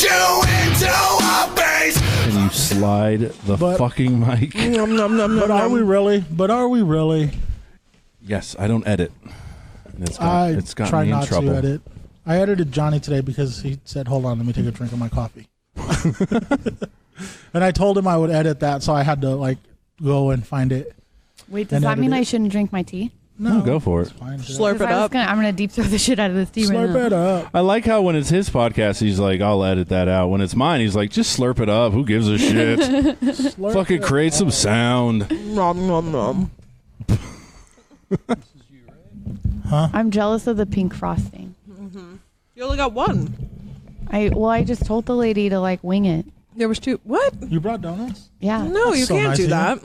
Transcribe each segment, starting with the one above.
put you into a base. Can you slide the fucking mic? But are we really? Yes, I don't edit. It's got try me in not trouble. to edit. I edited Johnny today because he said, hold on, let me take a drink of my coffee. And I told him I would edit that, so I had to like go and find it. Wait, does that mean I shouldn't drink my tea? No, go for it. Slurp it up. I'm going to deep throw the shit out of this tea right now. Slurp it up. I like how when it's his podcast, he's like, I'll edit that out. When it's mine, he's like, just slurp it up. Who gives a shit? Fucking create some sound. Nom, nom, nom. Huh? I'm jealous of the pink frosting. Mm-hmm. You only got one. I just told the lady to like wing it. There was two. What? You brought donuts? Yeah. No, That's you so can't nice do of you. that.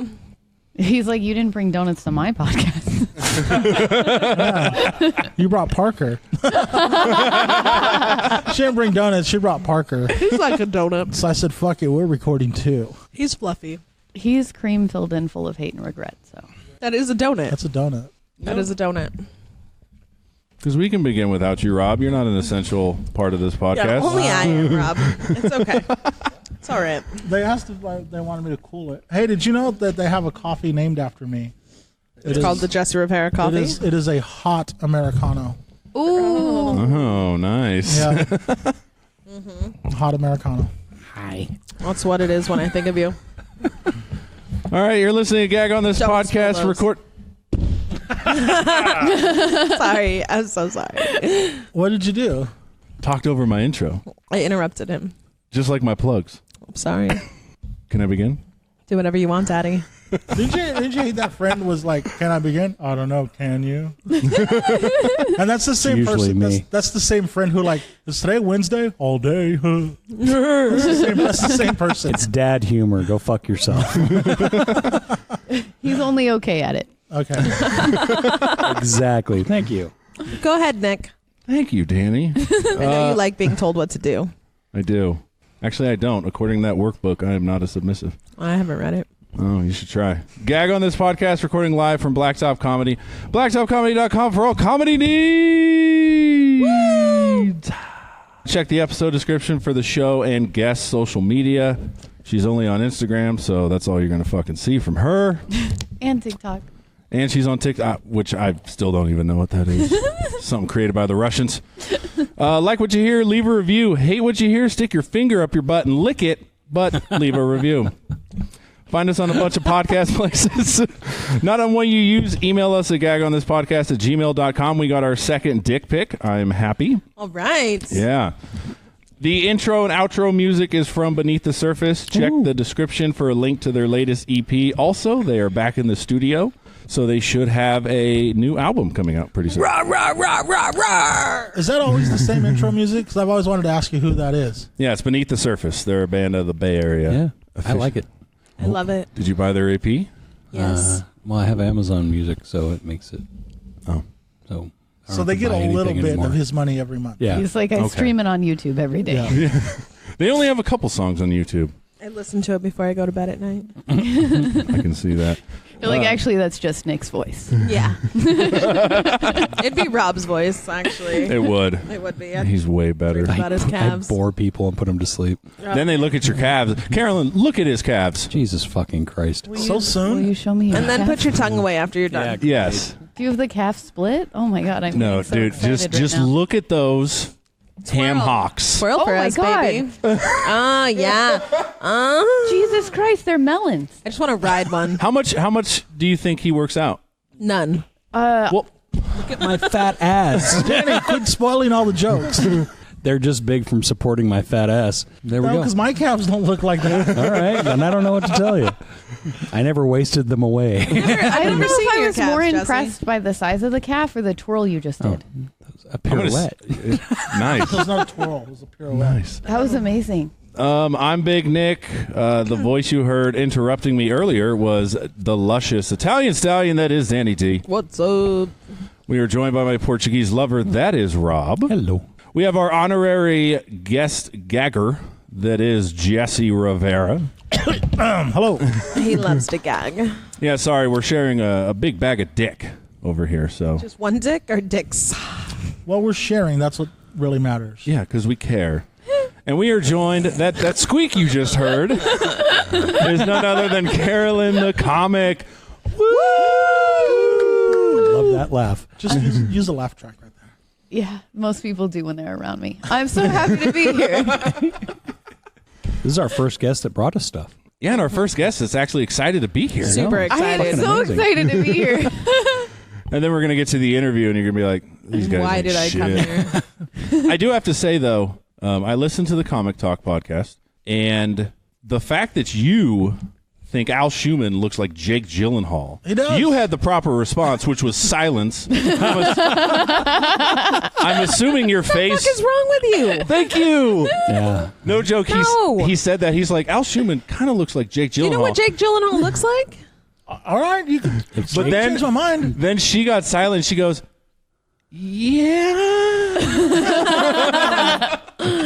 He's like, you didn't bring donuts to my podcast. Yeah. You brought Parker. She didn't bring donuts. She brought Parker. He's like a donut. So I said, fuck it. We're recording too. He's fluffy. He's cream filled and full of hate and regret. So That is a donut. That's a donut. That is a donut. Because we can begin without you, Rob. You're not an essential part of this podcast. Yeah, only I am, Rob. It's okay. It's all right. They asked if they wanted me to cool it. Hey, did you know that they have a coffee named after me? It's called the Jesse Rivera coffee. It is a hot Americano. Ooh. Oh, nice. Yeah. Mm-hmm. Hot Americano. Hi. That's what it is when I think of you. All right, you're listening to Gag on This Don't podcast. spill those. Record. Sorry. I'm so sorry. What did you do? Talked over my intro, I interrupted him. just like my plugs. I'm sorry. Can I begin? Do whatever you want, Daddy. Didn't you hate that friend was like, can I begin? I don't know. Can you? And that's the same usually person. me. That's the same friend who like, is today Wednesday? All day. That's the same person. It's dad humor. Go fuck yourself. he's only okay at it. Okay. Exactly. Thank you. Go ahead, Nick. Thank you, Danny. I know you like being told what to do. I do. Actually, I don't. According to that workbook, I am not a submissive. I haven't read it. Oh, you should try. Gag on This podcast, recording live from Blacktop Comedy. BlacktopComedy.com for all comedy needs. Check the episode description for the show and guest social media. She's only on Instagram, so that's all you're going to fucking see from her. And TikTok. And she's on TikTok, which I still don't even know what that is. Something created by the Russians. Like what you hear, leave a review. Hate what you hear, stick your finger up your butt and lick it, but leave a review. Find us on a bunch of podcast places. Not on one you use. Email us at gagonthispodcast@gmail.com. We got our second dick pic. I'm happy. All right. Yeah. The intro and outro music is from Beneath the Surface. Check the description for a link to their latest EP. Also, they are back in the studio, so they should have a new album coming out pretty soon. Rah, rah, rah, rah, rah. Is that always the same intro music? Because I've always wanted to ask you who that is. Yeah, it's Beneath the Surface. They're a band of the Bay Area. Yeah, I like it. I love it. Did you buy their EP? Yes. Well, I have Amazon Music, so it makes it. Oh. So. I don't So have they to get buy a little anything bit anymore. of his money every month. Yeah. He's like, I Okay. stream it on YouTube every day. Yeah. They only have a couple songs on YouTube. I listen to it before I go to bed at night. I can see that. You're like, actually, that's just Nick's voice. Yeah. It'd be Rob's voice, actually. It would. It would be. He's way better. About his I calves. bore people and put them to sleep. Then they look at your calves. Carollynn, look at his calves. Jesus fucking Christ. So Will soon? you show me your And then calf? put your tongue away after you're done. Yes. Do you have the calf split? Oh my god, I'm No, getting so dude, excited just right now. look at those ham hocks. Swirl Oh for my us, God. baby. Oh, yeah. Jesus Christ, they're melons. I just want to ride one. How much do you think he works out? None. Well, Look at my fat ass. Danny, quit spoiling all the jokes. They're just big from supporting my fat ass. There we No, go. because my calves don't look like that. All right, then I don't know what to tell you. I never wasted them away. I don't know never seen if I your was calves, more Jesse. impressed by the size of the calf or the twirl you just did. A pirouette. nice. It was not a twirl. It was a pirouette. Nice. That was amazing. I'm Big Nick. The voice you heard interrupting me earlier was the luscious Italian stallion that is Danny T. What's up? We are joined by my Portuguese lover, that is Rob. Hello. We have our honorary guest gagger, that is Jesse Rivera. Hello. He loves to gag. Yeah, sorry, we're sharing a big bag of dick over here, so. Just one dick or dicks? Well, we're sharing. That's what really matters. Yeah, because we care. And we are joined, that squeak you just heard is none other than Carollynn the comic. Woo! Love that laugh. Just use a laugh track right there. Yeah, most people do when they're around me. I'm so happy to be here. This is our first guest that brought us stuff. Yeah, and our first guest is actually excited to be here. Super I excited. am so amazing. excited to be here. And then we're going to get to the interview, and you're going to be like, these guys Why ain't did I shit. come here? I do have to say, though, I listened to the Comic Talk podcast, and the fact that you think Al Schumann looks like Jake Gyllenhaal, He does. you had the proper response, which was silence. I'm assuming your face. What is wrong with you? Thank you. Yeah. No joke. No. He said that. He's like, Al Schumann kind of looks like Jake Gyllenhaal. You know what Jake Gyllenhaal looks like? All right, you can But then, change my mind. then she got silent. She goes, yeah.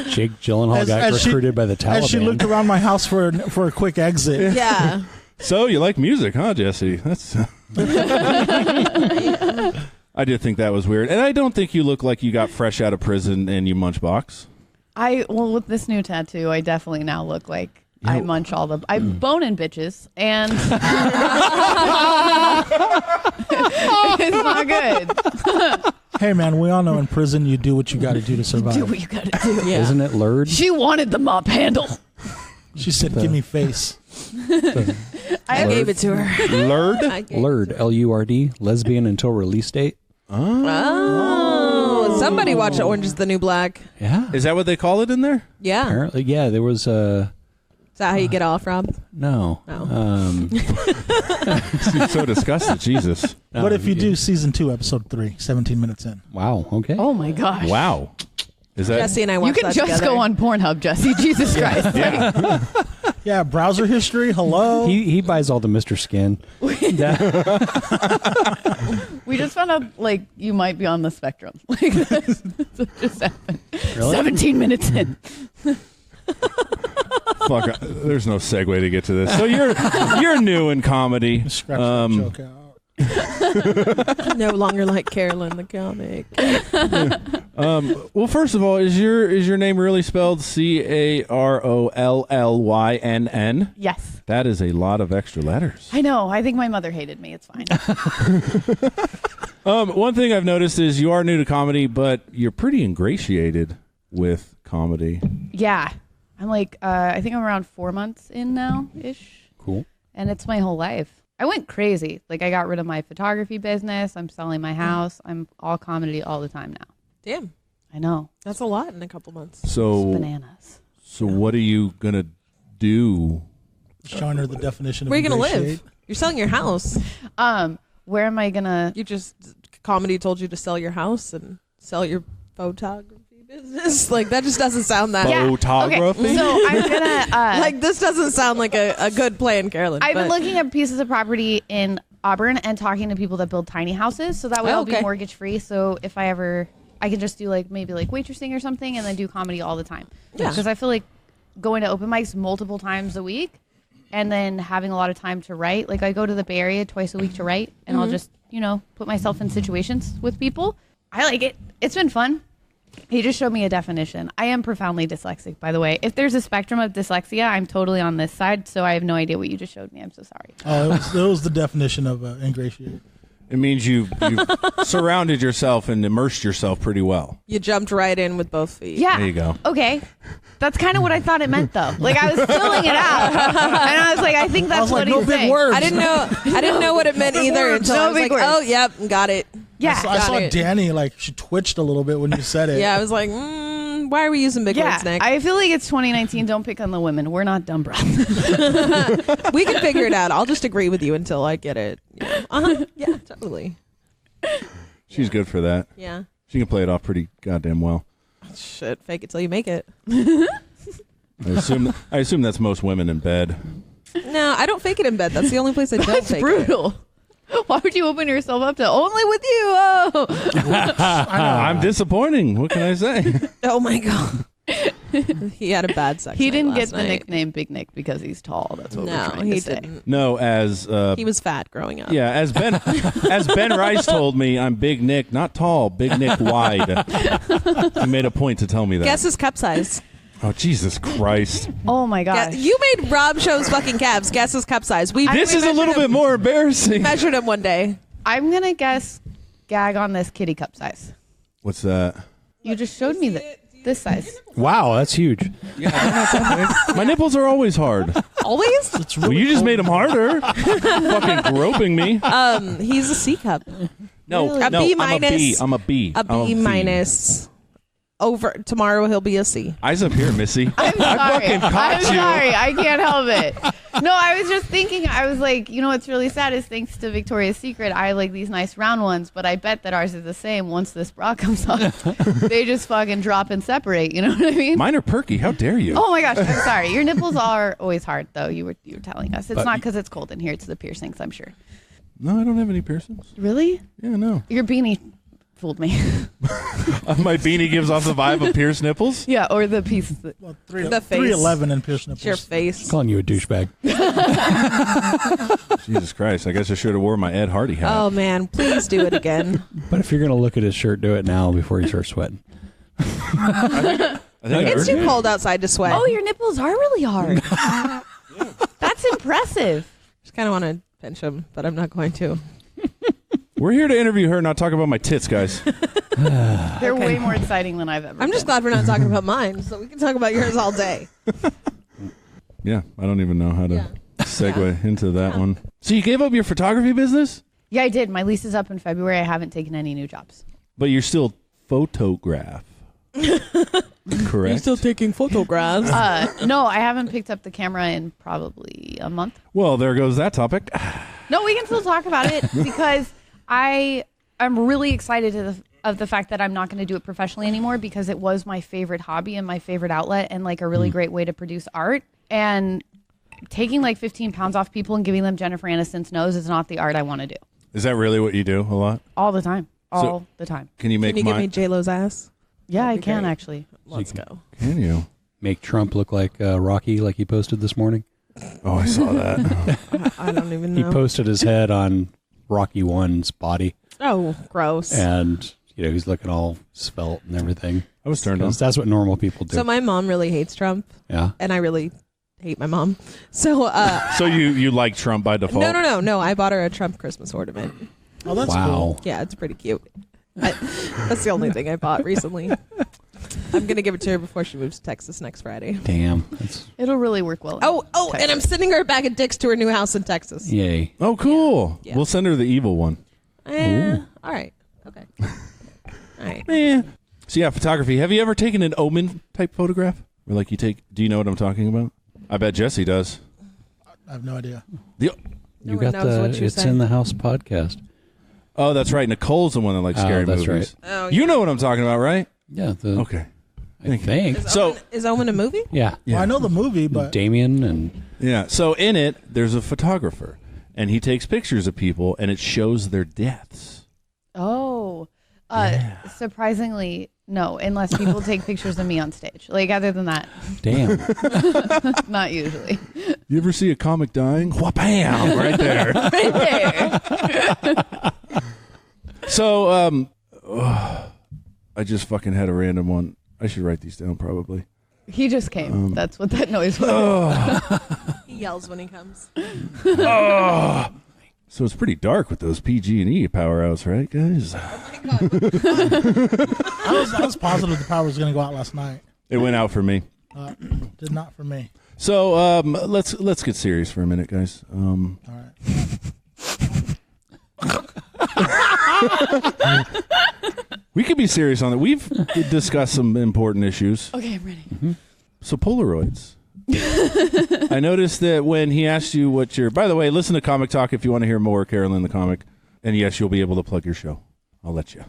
Jake Gyllenhaal got recruited by the Taliban. As she looked around my house for a quick exit. Yeah. So you like music, huh, Jesse? That's. I did think that was weird, and I don't think you look like you got fresh out of prison and you munch box. Well, with this new tattoo, I definitely now look like I munch all the. I bone in bitches, and it's not good. Hey, man, we all know in prison you do what you got to do to survive. Do what you gotta do. Yeah. Isn't it lured? She wanted the mop handle. She said, give me face. I gave it to her. Lurd? I gave it Lured, to her. L-U-R-D, lesbian until release date. Oh. Somebody watched Orange is the New Black. Yeah. Is that what they call it in there? Yeah. Apparently, yeah, there was Is that how you get off, Rob? no. Oh. She's so disgusted. Jesus. What if you do season 2, episode 3, 17 minutes in? Wow, okay. Oh my gosh. Wow. Is that? Jesse and I You watched can that just together. go on Pornhub, Jesse. Jesus Christ. Yeah. Yeah, browser history. Hello. He buys all the Mr. Skin. We just found out, like, you might be on the spectrum. Like, that's what just happened. Really? 17 minutes in. Fuck. There's no segue to get to this. So you're new in comedy. Scratch that joke out. No longer like Carollynn the comic. Well, first of all, is your name really spelled Carollynn? Yes. That is a lot of extra letters. I know. I think my mother hated me. It's fine. One thing I've noticed is you are new to comedy, but you're pretty ingratiated with comedy. Yeah. I'm like, I think I'm around 4 months in now-ish. Cool. And it's my whole life. I went crazy. Like, I got rid of my photography business. I'm selling my house. I'm all comedy all the time now. Damn. I know. That's a lot in a couple months. It's So bananas. what are you gonna do? Showing her the definition of Where are you going to ingratiate. live? You're selling your house. Where am I gonna? You just, comedy told you to sell your house and sell your photography business. Like, that just doesn't sound that. Yeah. Photography? Okay, so I'm gonna Like, this doesn't sound like a good plan, Carollynn. I've been but- looking at pieces of property in Auburn and talking to people that build tiny houses, so that way Oh, I'll okay. be mortgage free. So if I can just do maybe waitressing or something, and then do comedy all the time. Yeah. Because I feel like going to open mics multiple times a week, and then having a lot of time to write. Like, I go to the Bay Area twice a week to write, and I'll just put myself in situations with people. I like it. It's been fun. He just showed me a definition. I am profoundly dyslexic, by the way. If there's a spectrum of dyslexia, I'm totally on this side, so I have no idea what you just showed me. I'm so sorry. Oh, it was the definition of ingratiate. It means you've surrounded yourself and immersed yourself pretty well. You jumped right in with both feet. Yeah. There you go. Okay. That's kind of what I thought it meant, though. Like, I was filling it out, and I was like, I think that's what no he's big saying. words. I didn't know what it meant either until No I was big like, words. oh, yep, got it. Yeah. I saw Got it. Danny, she twitched a little bit when you said it. Yeah, I was like, why are we using big Yeah, words, Nick? I feel like it's 2019. Don't pick on the women. We're not dumb broths. We can figure it out. I'll just agree with you until I get it. Yeah, yeah, totally. She's good for that. Yeah. She can play it off pretty goddamn well. Shit, fake it till you make it. I assume that's most women in bed. No, I don't fake it in bed. That's the only place I don't That's fake brutal. Why would you open yourself up to only with you? Oh, I'm disappointing. What can I say? it. Oh my god. He had a bad sex. he night didn't last get the night. nickname Big Nick because he's tall. That's what we're No, trying he to say. didn't. No, as He was fat growing up. yeah, as Ben Rice told me, I'm Big Nick, not tall, Big Nick wide. He made a point to tell me that. Guess his cup size. Oh, Jesus Christ. Oh my Yeah, gosh. you made Rob show his fucking calves. Guess his cup size. This is a little bit more embarrassing. Measured him one day. I'm gonna guess gag on this kitty cup size. What's that? You just showed me this size. Wow, that's huge. My nipples are always hard. Always? Well, you just made them harder. Fucking groping me. He's a C cup. No, A no, B I'm a B. minus. I'm a B. A B minus. Over tomorrow he'll be a C. Eyes up here, Missy. I'm sorry. fucking caught I'm you. sorry. I can't help it. No, I was just thinking. I was like, you know what's really sad is thanks to Victoria's Secret, I like these nice round ones, but I bet that ours is the same. Once this bra comes off, they just fucking drop and separate. You know what I mean? Mine are perky. How dare you? Oh my gosh, I'm sorry. Your nipples are always hard, though. You were telling us it's not because it's cold in here. It's the piercings, I'm sure. No, I don't have any piercings. Really? Yeah, no. Your beanie fooled me. My beanie gives off the vibe of pierced nipples. Yeah, or the piece. Well, The face. 311 and pierced It's your nipples. face. Calling you a douchebag. Jesus Christ. I guess I should have worn my Ed Hardy hat. Oh man, please do it again. But if you're going to look at his shirt, do it now before you start sweating. I think I It's heard too you. cold outside to sweat. Oh, your nipples are really hard. That's impressive. Just kind of want to pinch him, but I'm not going to. We're here to interview her, not talk about my tits, guys. They're way more exciting than I've ever I'm just been. glad we're not talking about mine, so we can talk about yours all day. Yeah, I don't even know how to segue into that one. So you gave up your photography business, Yeah, I did. My lease is up in February. I haven't taken any new jobs. but you're still photograph. Correct? taking photographs. No, I haven't picked up the camera in probably a month. Well, there goes that topic. No, we can still talk about it because I'm really excited of the fact that I'm not going to do it professionally anymore because it was my favorite hobby and my favorite outlet and like a really great way to produce art. And taking like 15 pounds off people and giving them Jennifer Aniston's nose is not the art I want to do. Is that really what you do a lot? All the time. All the time. Can you make Can you give me mine? J-Lo's ass? Yeah, I That'd be can great. actually. Let's go. Can you? Make Trump look like Rocky, like he posted this morning. Oh, I saw that. I don't even He know. posted his head on Rocky 1's body, Oh, gross. and he's looking all svelte and everything. I was turned on. 'Cause that's what normal people do. So my mom really hates Trump, yeah. and I really hate my mom. So, So you like Trump by default? no. I bought her a Trump Christmas ornament. Oh, that's Wow. cool. Yeah, it's pretty cute. That's the only thing I bought recently. I'm going to give it to her before she moves to Texas next Friday. Damn. That's It'll really work well. Oh, and I'm sending her a bag of dicks to her new house in Texas. yay. Oh, cool. Yeah. We'll send her the evil one. All right. Okay. All right. So yeah, photography. Have you ever taken an omen type photograph? Where like you take? Do you know what I'm talking about? I bet Jesse does. I have no idea. The, No You one got knows what the you It's say. in the House podcast. oh, that's right. Nicole's the one that likes scary that's movies. right. Oh, You know what I'm talking about, right? Yeah. Okay. I think. Is Omen a movie? Yeah. Yeah. Well, I know the movie, but Damien and Yeah. So in it, there's a photographer, and he takes pictures of people, and it shows their deaths. Oh, surprisingly, no, unless people take pictures of me on stage. Like, other than that, damn. not usually. You ever see a comic dying? Wha-bam! Right there. Right there. So, I just fucking had a random one. I should write these down probably. He just came. That's what that noise was. He yells when he comes. So it's pretty dark with those PG&E power outs, right, guys? I was positive the power was going to go out last night. It went out for me. Did not for me. So let's get serious for a minute, guys. All right. We could be serious on it. We've discussed some important issues. Okay, I'm ready. So Polaroids. I noticed that when he asked you what your... By the way, listen to Comic Talk if you want to hear more Carollynn the Comic. And yes, you'll be able to plug your show. I'll let you.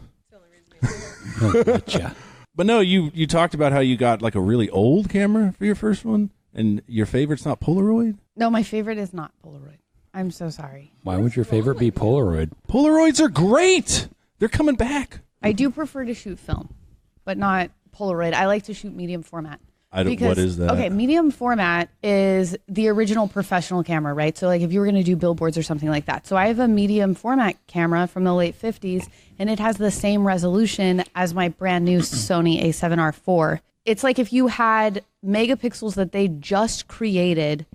Gotcha. But no, you talked about how you got like a really old camera for your first one, and your favorite's not Polaroid? No, my favorite is not Polaroid. I'm so sorry. Why would your favorite be Polaroid? Polaroids are great. They're coming back. I do prefer to shoot film, but not Polaroid. I like to shoot medium format. What is that? Okay, medium format is the original professional camera, right? So like if you were going to do billboards or something like that. So I have a medium format camera from the late 50s, and it has the same resolution as my brand new Sony A7R IV. it's like if you had megapixels that they just created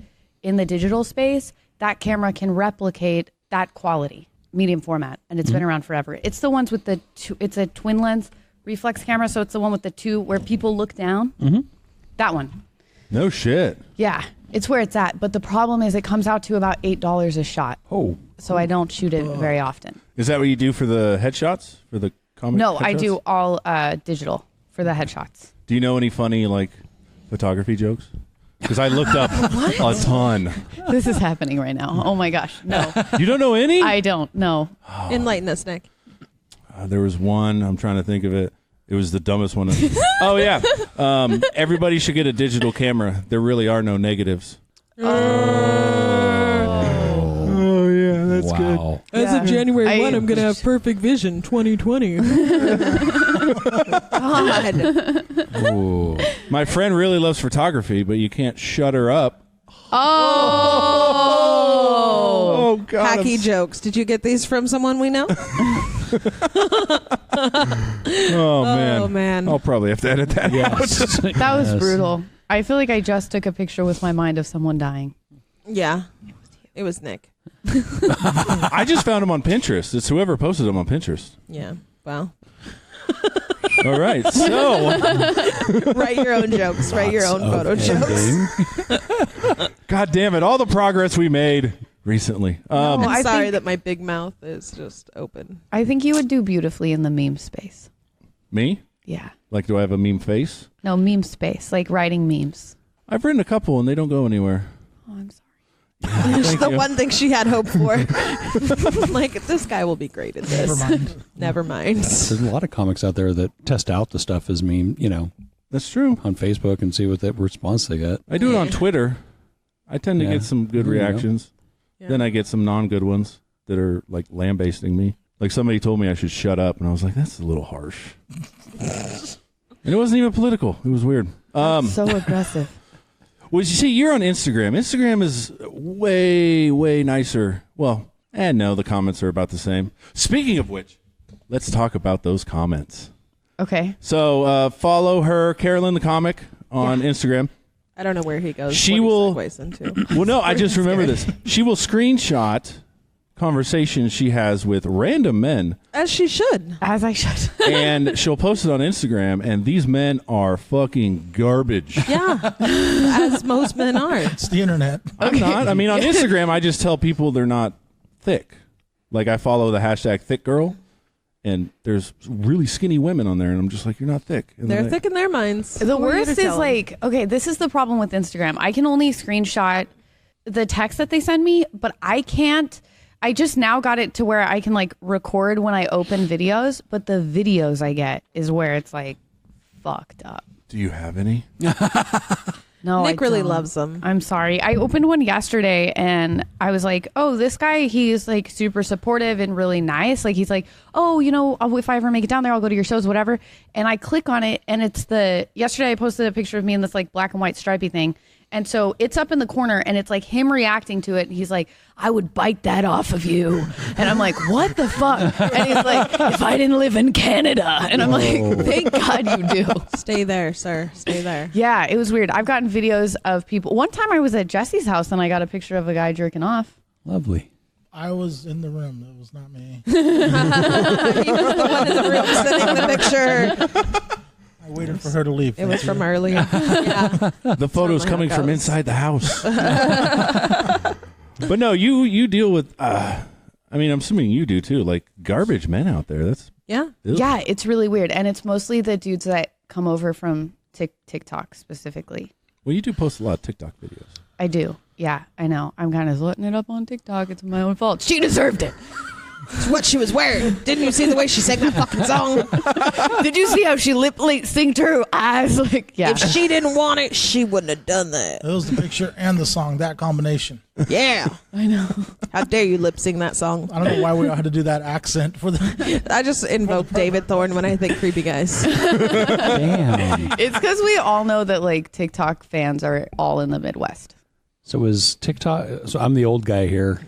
in the digital space, that camera can replicate that quality, medium format, and it's been around forever. It's the ones with the it's a twin lens reflex camera, so it's the one with the two where people look down. That one. No shit. Yeah, it's where it's at. But the problem is it comes out to about $8 a shot. Oh. So I don't shoot it very often. Is that what you do for the headshots? For the comic No, headshots? I do all digital for the headshots. Do you know any funny like photography jokes? Because I looked up a ton. This is happening right now. Oh my gosh. No, You don't know any? I don't know. Enlighten us, Nick. There was one. I'm trying to think of it. It was the dumbest one. Oh, yeah. Everybody should get a digital camera. There really are no negatives. Oh, yeah. That's good. Wow. As of January 1, I'm going to have perfect vision 2020. God. Ooh. My friend really loves photography, but you can't shut her up. Oh, God. Hacky jokes. Did you get these from someone we know? Oh, man. Oh, man. I'll probably have to edit that out. Yes. that was brutal. I feel like I just took a picture with my mind of someone dying. Yeah. It was Nick. I just found him on Pinterest. It's whoever posted him on Pinterest. Yeah. Well, All right. So, write your own jokes. Write your own photo jokes. God damn it. All the progress we made recently. I'm I sorry think- that my big mouth is just open. I think you would do beautifully in the meme space. Me? Yeah. Like, do I have a meme face? No, meme space, like writing memes. I've written a couple and they don't go anywhere. Oh, I'm sorry. Thank The you. one thing she had hope for. Like, this guy will be great at this. Never mind. Never mind. There's a lot of comics out there that test out the stuff as meme, That's true. on Facebook and see what that response they get. I do it on Twitter. I tend to Yeah. get some good There you go. reactions. Yeah. Then I get some non-good ones that are like lambasting me. Like somebody told me I should shut up, and I was like, that's a little harsh. And it wasn't even political. It was weird. So aggressive. Well, you see, you're on Instagram. Instagram is way, way nicer. Well, no, the comments are about the same. Speaking of which, let's talk about those comments. Okay. So follow her, Carollynn the comic, on Instagram. I don't know where he goes. She what he will- segues into. Well, no, I just remember this. She will screenshot conversations she has with random men, As she should. As I should. and she'll post it on Instagram, and these men are fucking garbage. Yeah. As most men are. It's the internet. I'm not. I mean, on Instagram, I just tell people they're not thick. Like, I follow the hashtag thick girl, and there's really skinny women on there, and I'm just like, you're not thick. And They're then thick in their minds. The Who are you worst to is tell 'em? like, okay, this is the problem with Instagram. I can only screenshot the text that they send me, but I can't. I just now got it to where I can like record when I open videos, but the videos I get is where it's like fucked up. Do you have any? No, Nick I really don't. loves them. I'm sorry. I opened one yesterday and I was like, oh, this guy, he's like super supportive and really nice. Like, he's like, oh, if I ever make it down there, I'll go to your shows, whatever. And I click on it and it's yesterday I posted a picture of me in this like black and white stripy thing. And so it's up in the corner and it's like him reacting to it. And he's like, I would bite that off of you. And I'm like, what the fuck? And he's like, if I didn't live in Canada. And I'm like, thank God you do. Stay there, sir. Stay there. Yeah, it was weird. I've gotten videos of people. One time I was at Jesse's house and I got a picture of a guy jerking off. Lovely. I was in the room. It was not me. He was the one in the room sending the picture. I waited for her to leave. It was from earlier. Yeah. The photo's Totally coming how it from goes. inside the house. But no, you deal with, I mean, I'm assuming you do too, like garbage men out there. That's Yeah. ew. Yeah, it's really weird. And it's mostly the dudes that come over from TikTok specifically. Well, you do post a lot of TikTok videos. I do. Yeah, I know. I'm kind of letting it up on TikTok. It's my own fault. She deserved it. It's what she was wearing. Didn't you see the way she sang that fucking song? Did you see how she lip synced her eyes? Like, yeah. If she didn't want it, she wouldn't have done that. It was the picture and the song, that combination. Yeah. I know. How dare you lip sing that song? I don't know why we all had to do that accent for the. I just invoke David Thorne when I think creepy guys. Damn. It's because we all know that like TikTok fans are all in the Midwest. So is TikTok? So I'm the old guy here.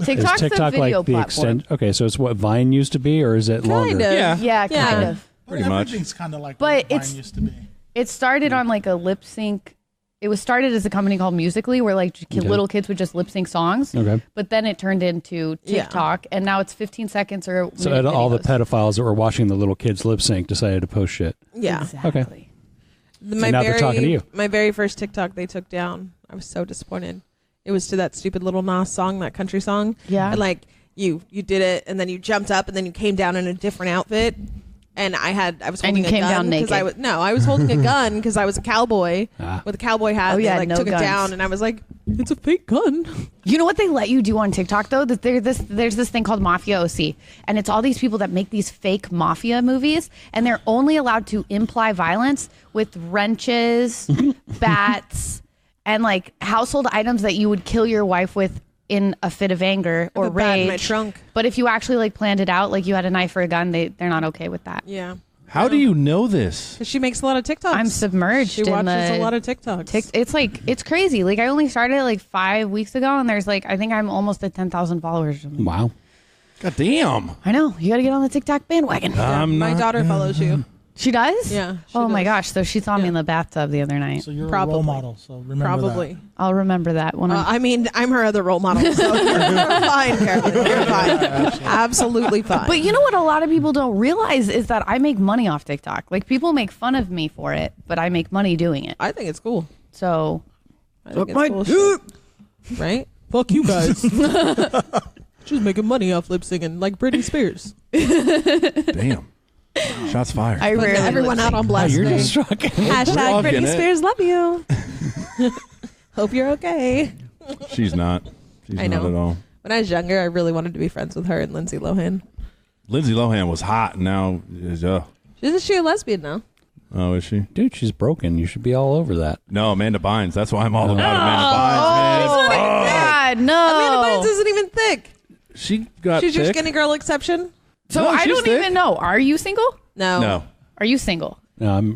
TikTok's is TikTok the video like the platform. extent? Okay, so it's what Vine used to be, or is it longer? Kind of. Yeah. Yeah, Yeah. kind of. Pretty much. Everything's kind of like But what Vine it's- used to be. It started on like a lip sync. It was started as a company called Musical.ly, where like little kids would just lip sync songs. Okay. But then it turned into TikTok, and now it's 15 seconds or. So all the pedophiles that were watching the little kids lip sync decided to post shit. Yeah. Exactly. Okay. Now they're talking to you. My very first TikTok they took down. I was so disappointed. It was to that stupid little Nas song, that country song. Yeah. And like you did it, and then you jumped up, and then you came down in a different outfit. And I was holding a gun because I was holding a gun because I was a cowboy with a cowboy hat. Oh, and yeah, they like no took guns. it down, and I was like, "It's a fake gun." You know what they let you do on TikTok though? That there's this thing called Mafiosi, and it's all these people that make these fake mafia movies, and they're only allowed to imply violence with wrenches, bats, and like household items that you would kill your wife with in a fit of anger or have a bat rage. in my trunk. But if you actually like planned it out, like you had a knife or a gun, they're not okay with that. Yeah. How do you know this? Because she makes a lot of TikToks. I'm submerged. She in watches the a lot of TikToks. It's crazy. Like I only started it like 5 weeks ago, and there's like I think I'm almost at 10,000 followers. Wow. God damn. I know. You got to get on the TikTok bandwagon. My daughter follows you. She does? Yeah, she Oh my does. gosh. So she saw me in the bathtub the other night. So you're a Probably. role model. So remember Probably. that. I'll remember that when I'm. I mean, I'm her other role model, so you're fine, Carollynn. You're fine. Absolutely fine. But you know what a lot of people don't realize is that I make money off TikTok. Like people make fun of me for it, but I make money doing it. I think it's cool. So I think it's cool shit. Right? Fuck you guys. She's making money off lip singing like Britney Spears. Damn. Shots fired. I Putting rarely everyone out on blast. You're today. just struck. Hashtag Rocking Britney it. Spears love you. Hope you're okay. She's not. She's I not know. at all. When I was younger, I really wanted to be friends with her and Lindsay Lohan. Lindsay Lohan was hot. Now, Isn't she a lesbian now? oh, is she? Dude, she's broken. You should be all over that. No, Amanda Bynes. That's why I'm all about Amanda Bynes, man. God, no. Amanda Bynes isn't even thick. She got She's your thick. skinny girl exception. So No, I she's don't thick. even know. Are you single? No. Are you single? No.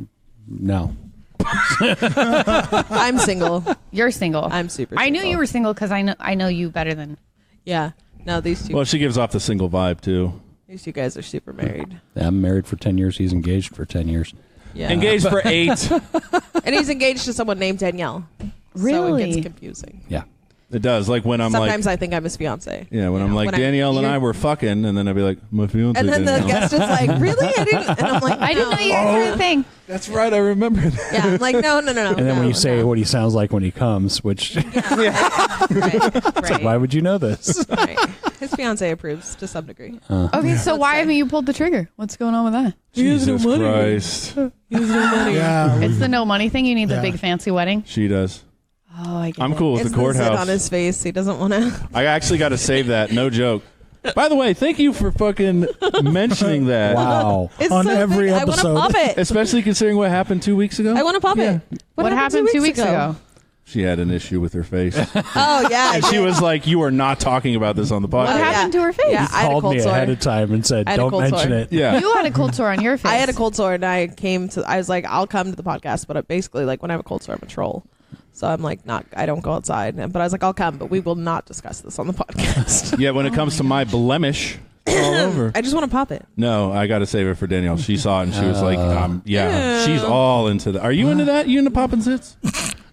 I'm single. You're single. I'm super I knew single. you were single because I know you better than. Yeah. No, these two Well, she gives off the single vibe, too. guys are super married. I'm married for 10 years. He's engaged for 10 years. Yeah. Engaged for 8. And he's engaged to someone named Danielle. So it Really? gets confusing. Yeah. It does. Like when I'm Sometimes like, I think I'm his fiance. yeah, when I'm like, when Danielle and you're- I were fucking, and then I'd be like, my fiance. And then the Danielle. guest is like, really? I didn't. And I'm like, I didn't know you guys were a thing. That's right. I remember that. Yeah. I'm like, no. And then when you say what he sounds like when he comes, which Right. why would you know this? Right. His fiance approves to some degree. Okay, so why say. haven't you pulled the trigger? What's going on with that? Jesus Christ. Yeah. It's the no money thing. You need the big fancy wedding. She does. Oh, I get I'm it. cool with It's the courthouse. zit on his face. He doesn't want to. I actually got to save that. No joke. By the way, thank you for fucking mentioning that. Wow. On every I want to episode. pop it. Especially considering what happened 2 weeks ago. I want to pop it. What happened 2 weeks ago? She had an issue with her face. Oh, yeah. And she was like, you are not talking about this on the What podcast. happened to her face? Yeah, I had a Called cold me sore. ahead of time and said, I had a don't cold mention sore. it. Yeah. You had a cold sore on your face. I had a cold sore and I was like, I'll come to the podcast, but basically, like, when I have a cold sore, I'm a troll. So I'm like, I don't go outside. But I was like, I'll come, but we will not discuss this on the podcast. Yeah, when it comes to my blemish, it's all over. I just want to pop it. No, I got to save it for Danielle. She saw it and she was like, yeah, she's all into that. Are you into that? You into popping zits?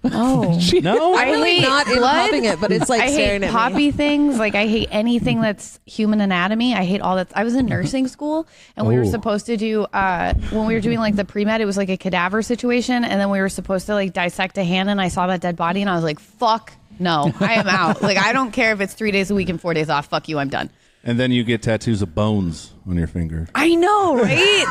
Oh. No? I hate not into blood. popping it, but it's like I hate staring at me. poppy things. Like I hate anything that's human anatomy. I hate all that. I was in nursing school, and we were Oh. supposed to do when we were doing like the pre-med. It was like a cadaver situation, and then we were supposed to like dissect a hand. And I saw that dead body, and I was like, "Fuck no, I am out." Like I don't care if it's 3 days a week and 4 days off. Fuck you, I'm done. And then you get tattoos of bones on your finger. I know, right?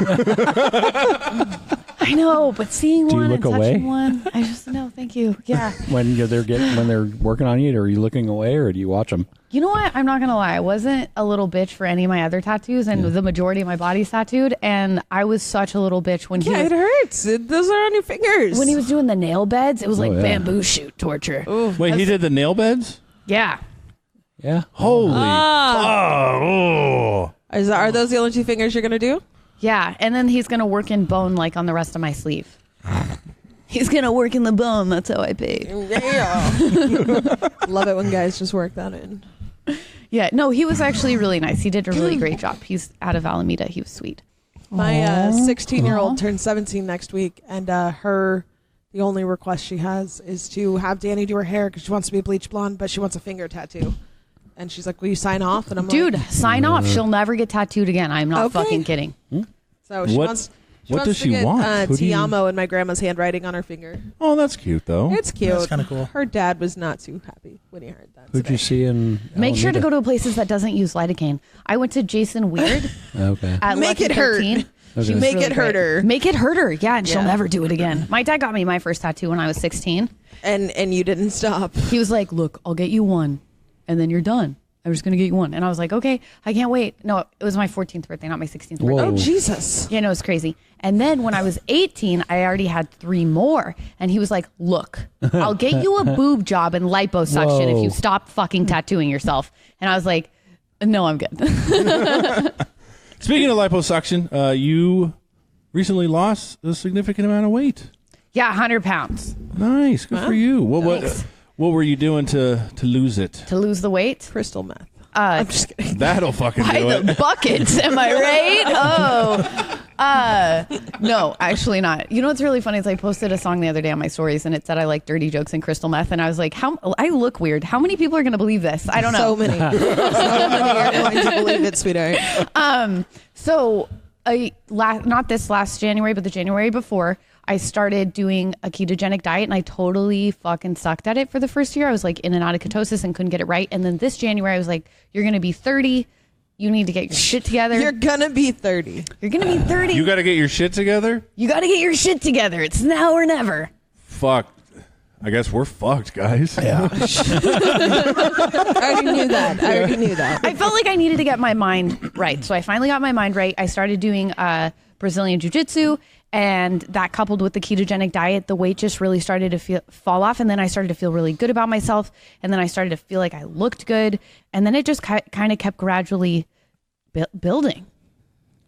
I know, but seeing Do you one look and away? touching one, I just no, thank you. Yeah. When they're working on you, are you looking away or do you watch them? You know what? I'm not gonna lie. I wasn't a little bitch for any of my other tattoos, and the majority of my body's tattooed. And I was such a little bitch when Yeah, it hurts. Those are on your fingers. when he was doing the nail beds. It was like yeah. bamboo shoot torture. Wait, he did the nail beds? Yeah. Yeah. Holy. Oh. Are those the only two fingers you're going to do? Yeah, and then he's gonna work in bone like on the rest of my sleeve. He's gonna work in the bone. That's how I paid. Yeah. Love it when guys just work that in. Yeah, no, he was actually really nice. He did a really great job. He's out of Alameda. He was sweet. My 16-year-old turns 17 next week, and the only request she has is to have Danny do her hair because she wants to be bleach blonde, but she wants a finger tattoo. And she's like, will you sign off? And I'm Dude, like, sign off. She'll never get tattooed again. I'm not fucking kidding. So she wants... What does she want? Ti amo in my grandma's handwriting on her finger. Oh, that's cute, though. It's cute. That's kind of cool. Her dad was not too happy when he heard that. Who'd you see in Make sure to Alameda? go to places that doesn't use lidocaine. I went to Jason Weird Okay. at Make Lucky it hurt. 13. Okay. Make Really it hurt great. her. Make it hurt her. Yeah, and she'll Yeah. never do it again. My dad got me my first tattoo when I was 16. And you didn't stop. He was like, look, I'll get you one, and then you're done. I'm just going to get you one. And I was like, okay, I can't wait. No, it was my 14th birthday, not my 16th birthday. Whoa. Oh, Jesus. Yeah, no, it's crazy. And then when I was 18, I already had 3 more. And he was like, look, I'll get you a boob job and liposuction if you Whoa. stop fucking tattooing yourself. And I was like, no, I'm good. Speaking of liposuction, you recently lost a significant amount of weight. Yeah, 100 pounds Nice. Good for you. What were you doing to lose it? to lose the weight. Crystal meth. I'm just kidding. That'll fucking By do the it. buckets, am I right? No, actually not. You know what's really funny is I posted a song the other day on my stories and it said I like dirty jokes and crystal meth, and I was like, I look weird. How many people are going to believe this? I don't know. So many. So many are going to believe it, sweetheart. So not this last January, but the January before, I started doing a ketogenic diet, and I totally fucking sucked at it for the first year. I was like in and out of ketosis and couldn't get it right. And then this January, I was like, you're going to be 30. You need to get your shit together. You're going to be 30. You're going to be 30. You got to get your shit together? You got to get your shit together. It's now or never. Fuck. I guess we're fucked, guys. Yeah. I already knew that. I felt like I needed to get my mind right. So I finally got my mind right. I started doing Brazilian jiu-jitsu, and that coupled with the ketogenic diet, the weight just really started to fall off. And then I started to feel really good about myself. And then I started to feel like I looked good. And then it just kind of kept gradually building.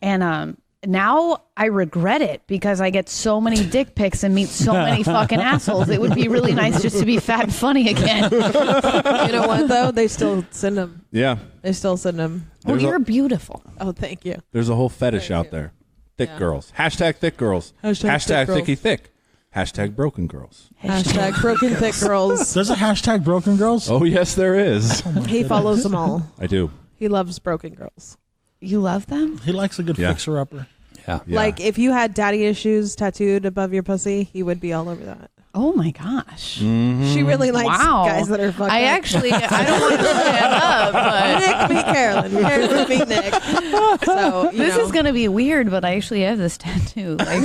And now I regret it because I get so many dick pics and meet so many fucking assholes. It would be really nice just to be fat and funny again. You know what, though? They still send them. Yeah. They still send them. Oh, you're beautiful. Oh, thank you. There's a whole fetish out there. Thick girls. Hashtag thick girls. Hashtag thick girls. thicky thick. Hashtag broken girls. Hashtag broken thick girls. There's a hashtag broken girls. Oh, yes, there is. He follows them all. I do. He loves broken girls. You love them? He likes a good Yeah. fixer-upper. Yeah. Like, if you had daddy issues tattooed above your pussy, he would be all over that. Oh my gosh. She really likes Wow. guys that are fucked I up. actually, I don't want to stand up, but Nick meet Carollynn. Carollynn meet Nick. So, this is going to be weird, but I actually have this tattoo. Like,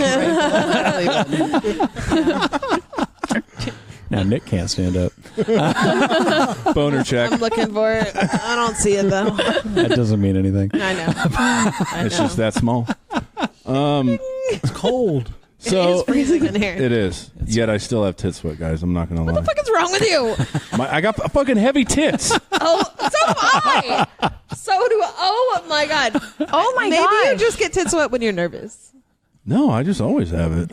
Now Nick can't stand up. Boner check. I'm looking for it. I don't see it, though. That doesn't mean anything. I know. It's just that small. It's cold. So It's freezing in here. it is. Yet I still have tit sweat, guys. I'm not going to lie. What the fuck is wrong with you? I got fucking heavy tits. Oh, so do I. So do I. Oh, my God. oh my Maybe god. you just get tit sweat when you're nervous. No, I just always have it.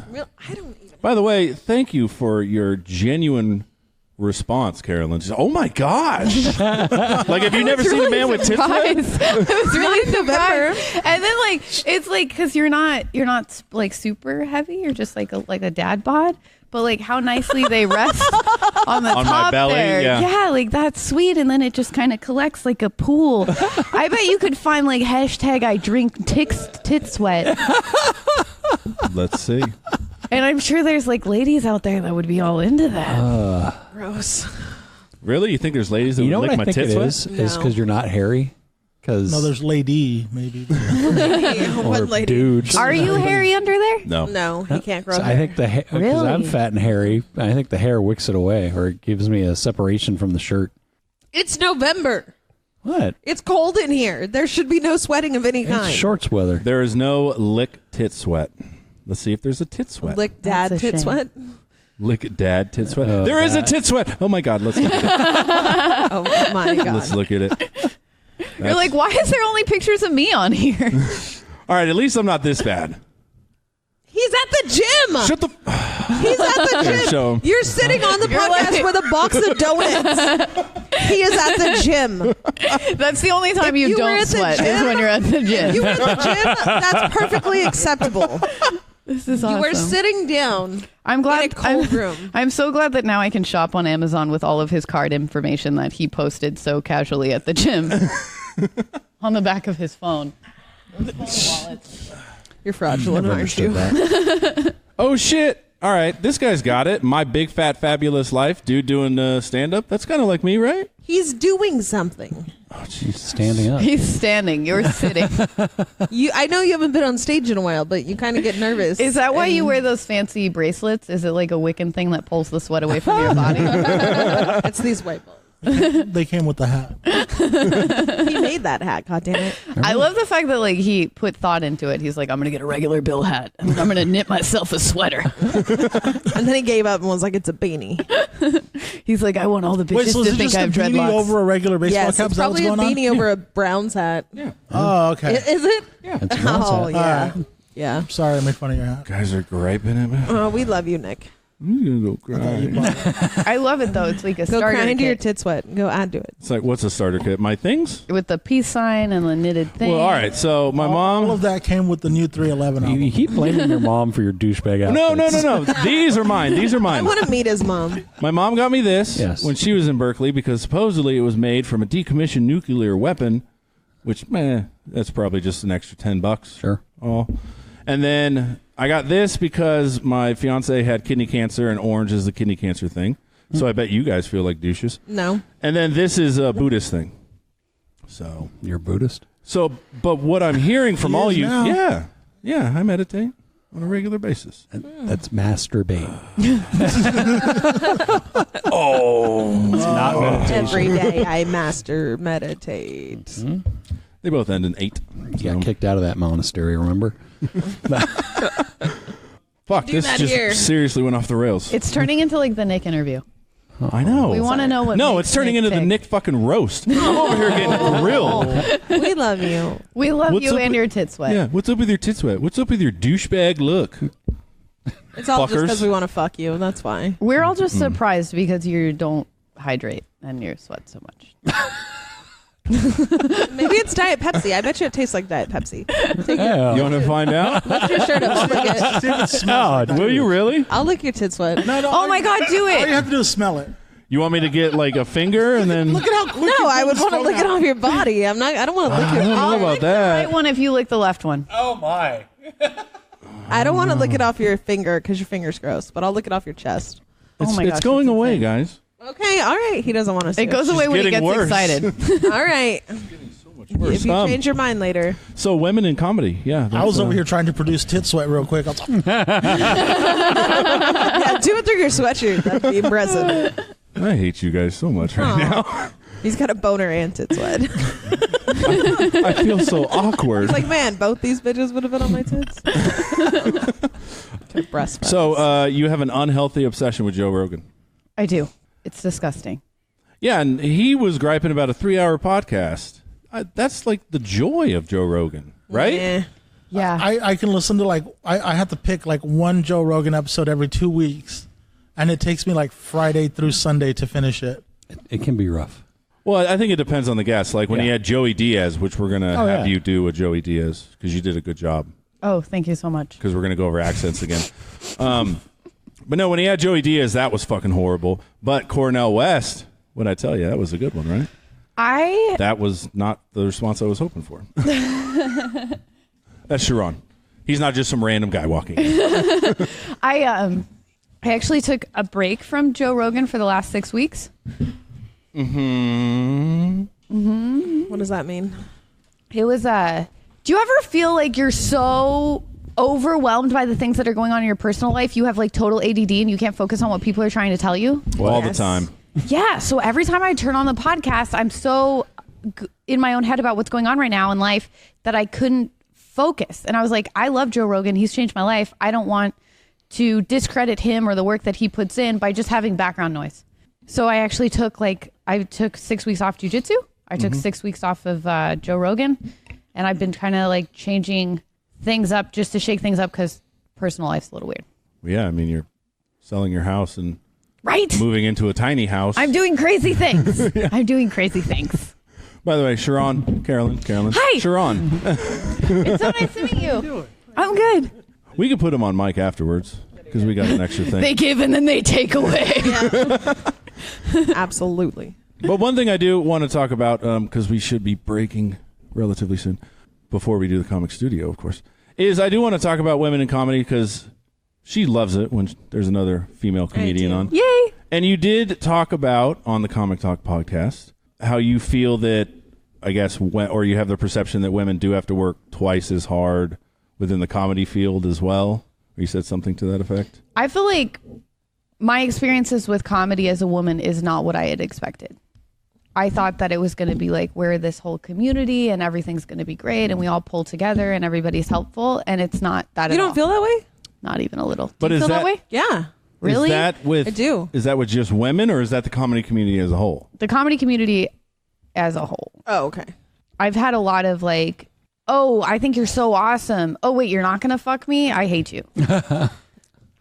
I don't even. By the way, thank you for your genuine response, Carollynn. Just, oh my gosh! Like, have you never seen a man with tits sweat? I was really November. surprised. And then it's like because you're not like super heavy. You're just like a dad bod. But like how nicely they rest on the On my top belly, there. yeah. Like that's sweet. And then it just kind of collects like a pool. I bet you could find like hashtag I drink tit sweat. Let's see. And I'm sure there's like ladies out there that would be all into that. Gross. Really? You think there's ladies that You know would what lick I my think tits it sweat? is because you're not hairy. Because No, there's Lady, maybe. One lady. dudes. Are you hairy under there? No. No, he can't grow So I hair. think because Really? I'm fat and hairy, I think the hair wicks it away, or it gives me a separation from the shirt. It's November. What? It's cold in here. There should be no sweating of any It's kind. shorts weather. There is no lick tit sweat. Let's see if there's a tit sweat. Lick dad That's a tit shame. sweat. Lick dad tit sweat. Oh, There is a that. tit sweat. Oh my God. Let's look at it. Oh my God. Let's look at it. You're like, why is there only pictures of me on here? All right. At least I'm not this bad. He's at the gym. Shut the. He's at the Here, show gym. him. You're sitting on the podcast with a box of donuts. He is at the gym. That's the only time If you you were don't at the sweat is gym- when you're at the gym. You were at the gym. That's perfectly acceptable. This is You awesome. were sitting down. I'm glad. in a cold room. I'm so glad that now I can shop on Amazon with all of his card information that he posted so casually at the gym on the back of his phone. You're fraudulent, Never aren't you? understood that. Oh shit! All right, this guy's got it. My big fat fabulous life, dude doing stand up. That's kind of like me, right? He's doing something. Oh He's standing up. He's standing. You're sitting. I know you haven't been on stage in a while, but you kind of get nervous. Is that why you And wear those fancy bracelets? Is it like a Wiccan thing that pulls the sweat away from your body? It's these white balls. They came with the hat. He made that hat. God damn it! I love the fact that like he put thought into it. He's like, I'm gonna get a regular Bill hat and I'm gonna knit myself a sweater. And then he gave up and was like, "It's a beanie." He's like, I want all the bitches Wait, so is to it think just I a have beanie dreadlocks. over a regular baseball Yes, cap? it's Is that what's probably a going beanie on? over a Browns hat. Yeah. Oh, okay. Is it? Yeah. It's a Browns Oh hat. yeah, Alright. yeah. Sorry, I made fun of your hat. Guys are griping at me. Oh, we love you, Nick. I'm gonna go cry. I love it though. It's like a Go starter cry into your kit tit sweat. Go add to it. It's like, what's a starter kit? My things? with the peace sign and the knitted thing. Well, all right. So my All mom. of that came with the new 311 album. You keep blaming your mom for your douchebag outfits. No. These are mine. These are I mine. want to meet his mom. My mom got me this Yes. when she was in Berkeley because supposedly it was made from a decommissioned nuclear weapon, which, that's probably just an extra $10. Sure. Oh. And then I got this because my fiance had kidney cancer and orange is the kidney cancer thing. So I bet you guys feel like douches. No. And then this is a Buddhist thing. So, You're Buddhist? but what I'm hearing from He all is you, now. yeah, I meditate on a regular basis. That's masturbate. Oh. It's not meditation. Every day I meditate. They both end in 8. You got kicked out of that monastery, remember? Fuck, Do this that just here. seriously went off the rails. It's turning into like the Nick interview. I know. We want to know what. No, makes it's turning Nick into the tick. Nick fucking roast. I'm over here getting grilled. We love you. We love What's you up and with- your tit sweat. Yeah, what's up with your tit sweat? What's up with your douchebag look? It's all just Fuckers. because we want to fuck you. That's why. We're all just surprised because you don't hydrate and you sweat so much. Maybe it's Diet Pepsi. I bet you it tastes like Diet Pepsi. Take your, Yeah. You want to find out? lift your shirt up. I'll lick it. See if it smells like Will you really? I'll lick your tit sweat. No, Oh my God, do All you it! have to do is smell it. You want me to get like a finger and then? Look at how quick. No, I would want to lick it off your body. I don't want to lick I your. don't know I'll about lick the that. right one if you lick the left one. I don't want to lick it off your finger because your finger's gross. But I'll lick it off your chest. It's, Oh my it's gosh, going that's away, insane. guys. Okay, all right. He doesn't want to. It goes away when he getting gets worse. excited. All right. Worse. If you change your mind later. So women in comedy, yeah. I was that's, over here trying to produce tit sweat real quick. I was like, Yeah, do it through your sweatshirt. That'd be impressive. I hate you guys so much right now. He's got a boner and tit sweat. I feel so awkward. It's like, man, both these bitches would have been on my tits. Their breast. So you have an unhealthy obsession with Joe Rogan. I do. It's disgusting. Yeah, and he was griping about a 3-hour podcast. That's like the joy of Joe Rogan, right? Eh. Yeah. I can listen to I have to pick like one Joe Rogan episode every 2 weeks, and it takes me like Friday through Sunday to finish it. It can be rough. Well, I think it depends on the guest. Like when he Yeah. had Joey Diaz, which we're going to Oh, have yeah. you do with Joey Diaz because you did a good job Oh, thank you so much. because we're going to go over accents again. But no, when he had Joey Diaz, that was fucking horrible. But Cornell West, what'd I tell you? That was a good one, right? That was not the response I was hoping for. That's Sharon. He's not just some random guy walking in. I actually took a break from Joe Rogan for the last 6 weeks. What does that mean? It was do you ever feel like you're so overwhelmed by the things that are going on in your personal life? You have like total ADD and you can't focus on what people are trying to tell you? All the Yes. time. Yeah. So every time I turn on the podcast, I'm so in my own head about what's going on right now in life that I couldn't focus. And I was like, I love Joe Rogan. He's changed my life. I don't want to discredit him or the work that he puts in by just having background noise. So I actually took 6 weeks off jujitsu. I took 6 weeks off of Joe Rogan, and I've been kind of like changing things up just to shake things up because personal life's a little weird. Yeah, I mean, you're selling your house and Right? moving into a tiny house. I'm doing crazy things. I'm doing crazy things. By the way, Sharon, Carollynn. Hi. Sharon. It's so nice to meet you. I'm good. We could put him on mic afterwards because we got an extra thing. They give and then they take away. Absolutely. But one thing I do want to talk about, because we should be breaking relatively soon, before we do the comic studio, of course, is I do want to talk about women in comedy because she loves it when there's another female comedian on. Yay. And you did talk about, on the Comic Talk podcast, how you feel that, I guess, or you have the perception that women do have to work twice as hard within the comedy field as well. You said something to that effect? I feel like my experiences with comedy as a woman is not what I had expected. I thought that it was going to be like we're this whole community and everything's going to be great and we all pull together and everybody's helpful, and it's not that at all. You don't feel that way? Not even a little. But Do you is feel that that- way? Yeah. Really? Is that with, I do. Is that with just women, or is that the comedy community as a whole? The comedy community as a whole. Oh, okay. I've had a lot of like, oh, I think you're so awesome. Oh, wait, you're not going to fuck me? I hate you.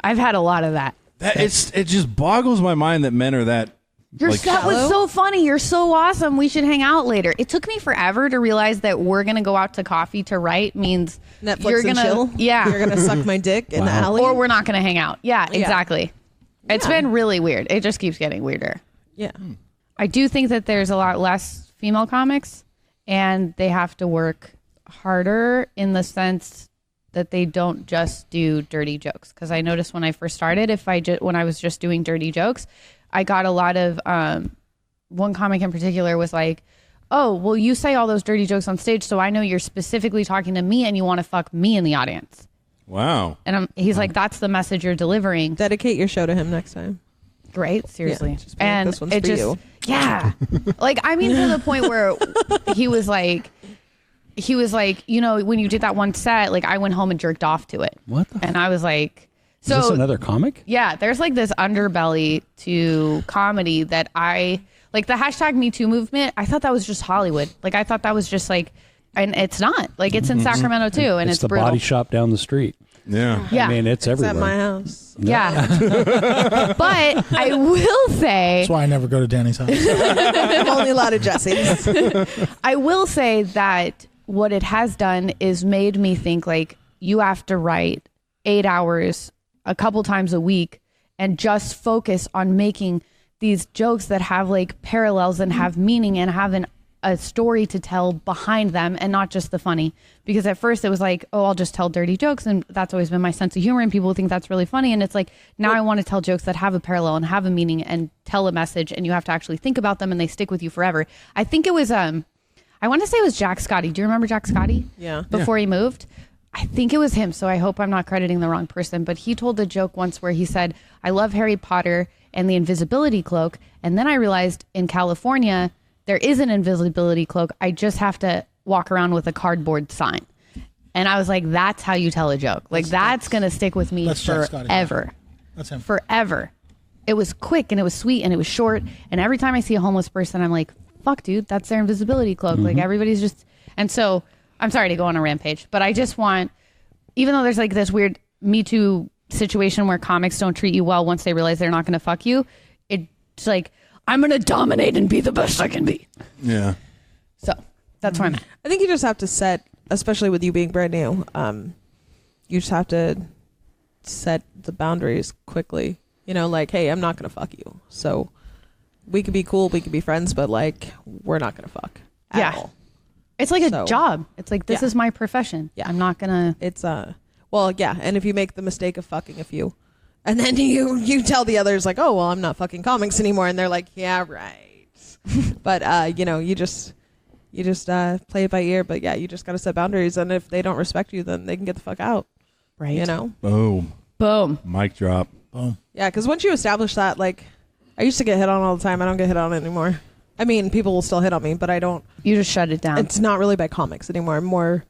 I've had a lot of that. It just boggles my mind that men are that. Your like, set was so funny. You're so awesome. We should hang out later. It took me forever to realize that we're going to go out to coffee to write means Netflix you're and gonna, chill. Yeah. You're going to suck my dick in the alley. Or we're not going to hang out. Yeah, exactly. It's Yeah. been really weird. It just keeps getting weirder. Yeah. I do think that there's a lot less female comics and they have to work harder in the sense that they don't just do dirty jokes. Because I noticed when I first started, when I was just doing dirty jokes, I got a lot of, one comic in particular was like, oh, well, you say all those dirty jokes on stage, so I know you're specifically talking to me and you want to fuck me in the audience. Wow. And he's like, that's the message you're delivering. Dedicate your show to him next time. Right? Seriously. Yeah, just be like, and this one's it for just, you. yeah. Like, I mean, to the point where he was like, you know, when you did that one set, like I went home and jerked off to it. What the And I was like, Is this another comic? yeah, there's like this underbelly to comedy that like the hashtag Me Too movement. I thought that was just Hollywood. Like I thought that was just like, and it's not. Like it's in Sacramento too, and it's the brutal. body shop down the street. Yeah. Yeah, I mean, it's It's everywhere. at my house. yeah. But I will say, That's why I never go to Danny's house. I'm only allowed at Jesse's. I will say that what it has done is made me think like you have to write 8 hours a couple times a week and just focus on making these jokes that have like parallels and have meaning and have a story to tell behind them and not just the funny. Because at first it was like, oh, I'll just tell dirty jokes, and that's always been my sense of humor and people think that's really funny. And it's like, now I want to tell jokes that have a parallel and have a meaning and tell a message, and you have to actually think about them and they stick with you forever. I think it was I want to say it was Jack Scotty. Do you remember Jack Scotty? Yeah. Before he moved? I think it was him, so I hope I'm not crediting the wrong person, but he told a joke once where he said, I love Harry Potter and the invisibility cloak, and then I realized in California there is an invisibility cloak. I just have to walk around with a cardboard sign. And I was like, that's how you tell a joke. Like that's going to stick with me That's Jack Scotty, yeah. forever. That's him. Forever. It was quick and it was sweet and it was short, and every time I see a homeless person I'm like, fuck dude, that's their invisibility cloak. Like everybody's just, and so I'm sorry to go on a rampage, but I just want, even though there's like this weird Me Too situation where comics don't treat you well once they realize they're not going to fuck you, it's like, I'm going to dominate and be the best I can be. Yeah. So that's where I'm at. I think you just have to set, especially with you being brand new, you just have to set the boundaries quickly. You know, like, hey, I'm not going to fuck you. So we could be cool, we could be friends, but like, we're not going to fuck. At Yeah. all. It's like a So- job. It's like, this Yeah. is my profession. Yeah. I'm not going to. It's well, yeah, and if you make the mistake of fucking a few, and then you tell the others like, oh well, I'm not fucking comics anymore, and they're like, yeah, right. But you know, you just play it by ear. But yeah, you just got to set boundaries, and if they don't respect you, then they can get the fuck out. Right. You know. Boom. Boom. Mic drop. Boom. Yeah, because once you establish that, like, I used to get hit on all the time. I don't get hit on anymore. I mean, people will still hit on me, but I don't. You just shut it down. It's not really by comics anymore. More,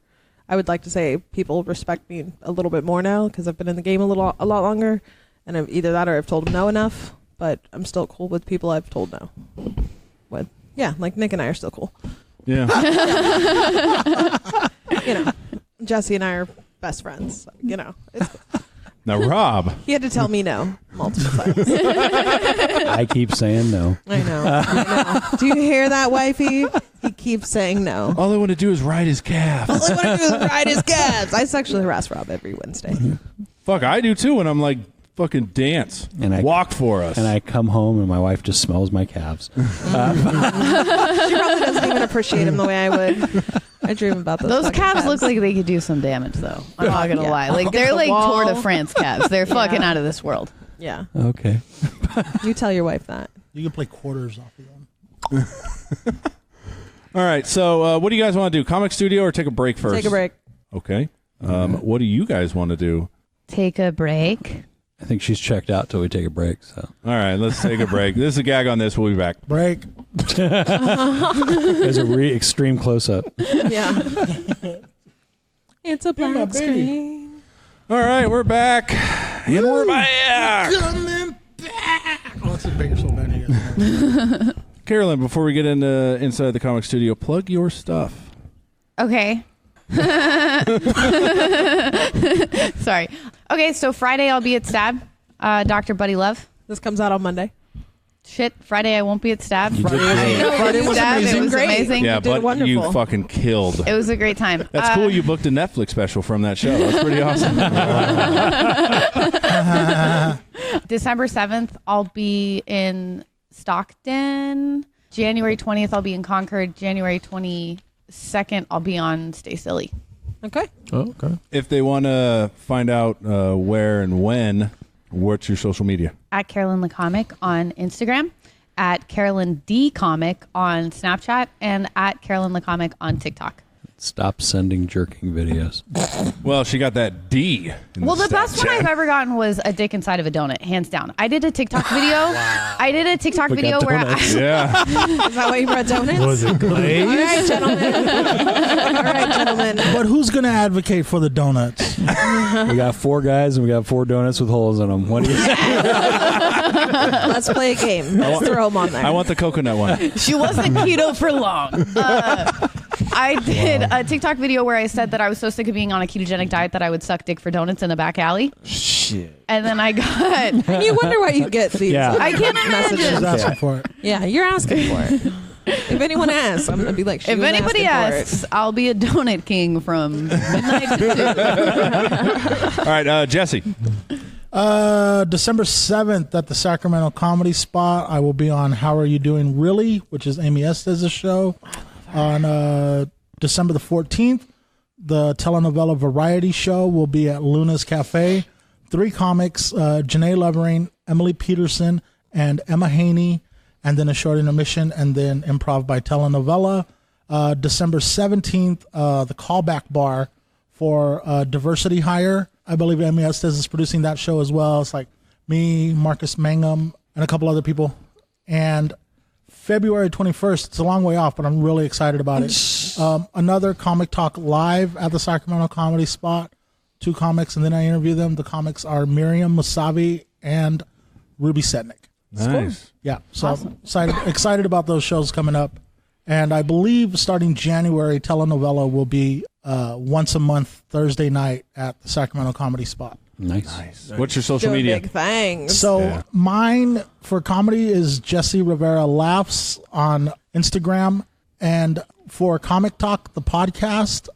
I would like to say people respect me a little bit more now because I've been in the game a lot longer, and either that or I've told them no enough. But I'm still cool with people I've told no. With yeah, like Nick and I are still cool. Yeah. You know, Jesse and I are best friends. You know, it's cool. Now, Rob. He had to tell me no multiple times. I keep saying no. I know. Do you hear that, wifey? He keeps saying no. All I want to do is ride his calf. All I want to do is ride his calves. I sexually harass Rob every Wednesday. Fuck, I do too. And I'm like, fucking dance And I walk for us. And I come home and my wife just smells my calves. She probably doesn't even appreciate him the way I would. I dream about Those calves look like they could do some damage, though. I'm not gonna lie. Like Against they're the like wall. Tour de France calves. They're fucking out of this world. Yeah. Okay. You tell your wife that. You can play quarters off of them. All right, so what do you guys want to do? Comic studio or take a break first? Take a break. Okay. What do you guys want to do? Take a break. I think she's checked out till we take a break. So All right, let's take a break. This is a gag on this. We'll be back. Break. there's a extreme close up. Yeah. It's a my black baby. screen. All right, we're back. And we're back. Coming back. Oh, it's a bigger soul band here. Carollynn, before we get into inside the comic studio, plug your stuff. Okay. Sorry. Okay, so Friday I'll be at Stab. Dr. Buddy Love. This comes out on Monday. Shit, Friday I won't be at Stab. Friday was Stab, amazing. It was Great. amazing. Yeah, did but wonderful. you fucking killed. It was a great time. That's cool. You booked a Netflix special from that show. That's pretty awesome. December 7th, I'll be in Stockton. January 20th, I'll be in Concord. January 22nd, I'll be on Stay Silly. Okay. Oh, okay. If they want to find out where and when, what's your social media? At Carollynn the Comic on Instagram, at Carollynn D Comic on Snapchat, and at Carollynn the Comic on TikTok. Stop sending jerking videos. Well, she got that D. in Well, the best one Snapchat. I've ever gotten was a dick inside of a donut, hands down. I did a TikTok video. I did a TikTok We got video where donuts. Yeah. Is that why you brought donuts? Was it All glazed? right, gentlemen. All right, gentlemen. But who's going to advocate for the donuts? We got 4 guys and we got 4 donuts with holes in them. What do you say? Let's play a game. Let's throw them on there. I want the coconut one. she wasn't keto for long. I did a TikTok video where I said that I was so sick of being on a ketogenic diet that I would suck dick for donuts in the back alley. Shit. And then I got... And you wonder why you get these. Yeah. I can't She's imagine. asking for it. Yeah, you're asking for it. If anyone asks, I'm gonna be like, she If was anybody asking for asks, I'll be a donut king from midnight to 2. All right, Jesse. December 7th at the Sacramento Comedy Spot, I will be on How Are You Doing Really, which is Amy Estez's show. On December the 14th, the telenovela variety show will be at Luna's Cafe. 3 comics, Janae Levering, Emily Peterson, and Emma Haney, and then a short intermission, and then improv by telenovela. December 17th, the Callback Bar for Diversity Hire. I believe Amy Estes is producing that show as well. It's like me, Marcus Mangum, and a couple other people. And February 21st, it's a long way off, but I'm really excited about it. Another Comic Talk live at the Sacramento Comedy Spot. 2 comics, and then I interview them. The comics are Miriam Musavi and Ruby Setnick. Nice. Yeah, so I'm excited about those shows coming up. And I believe starting January, telenovela will be once a month, Thursday night at the Sacramento Comedy Spot. Nice. What's your social Doing media? big things. So mine for comedy is Jesse Rivera Laughs on Instagram. And for Comic Talk, the podcast,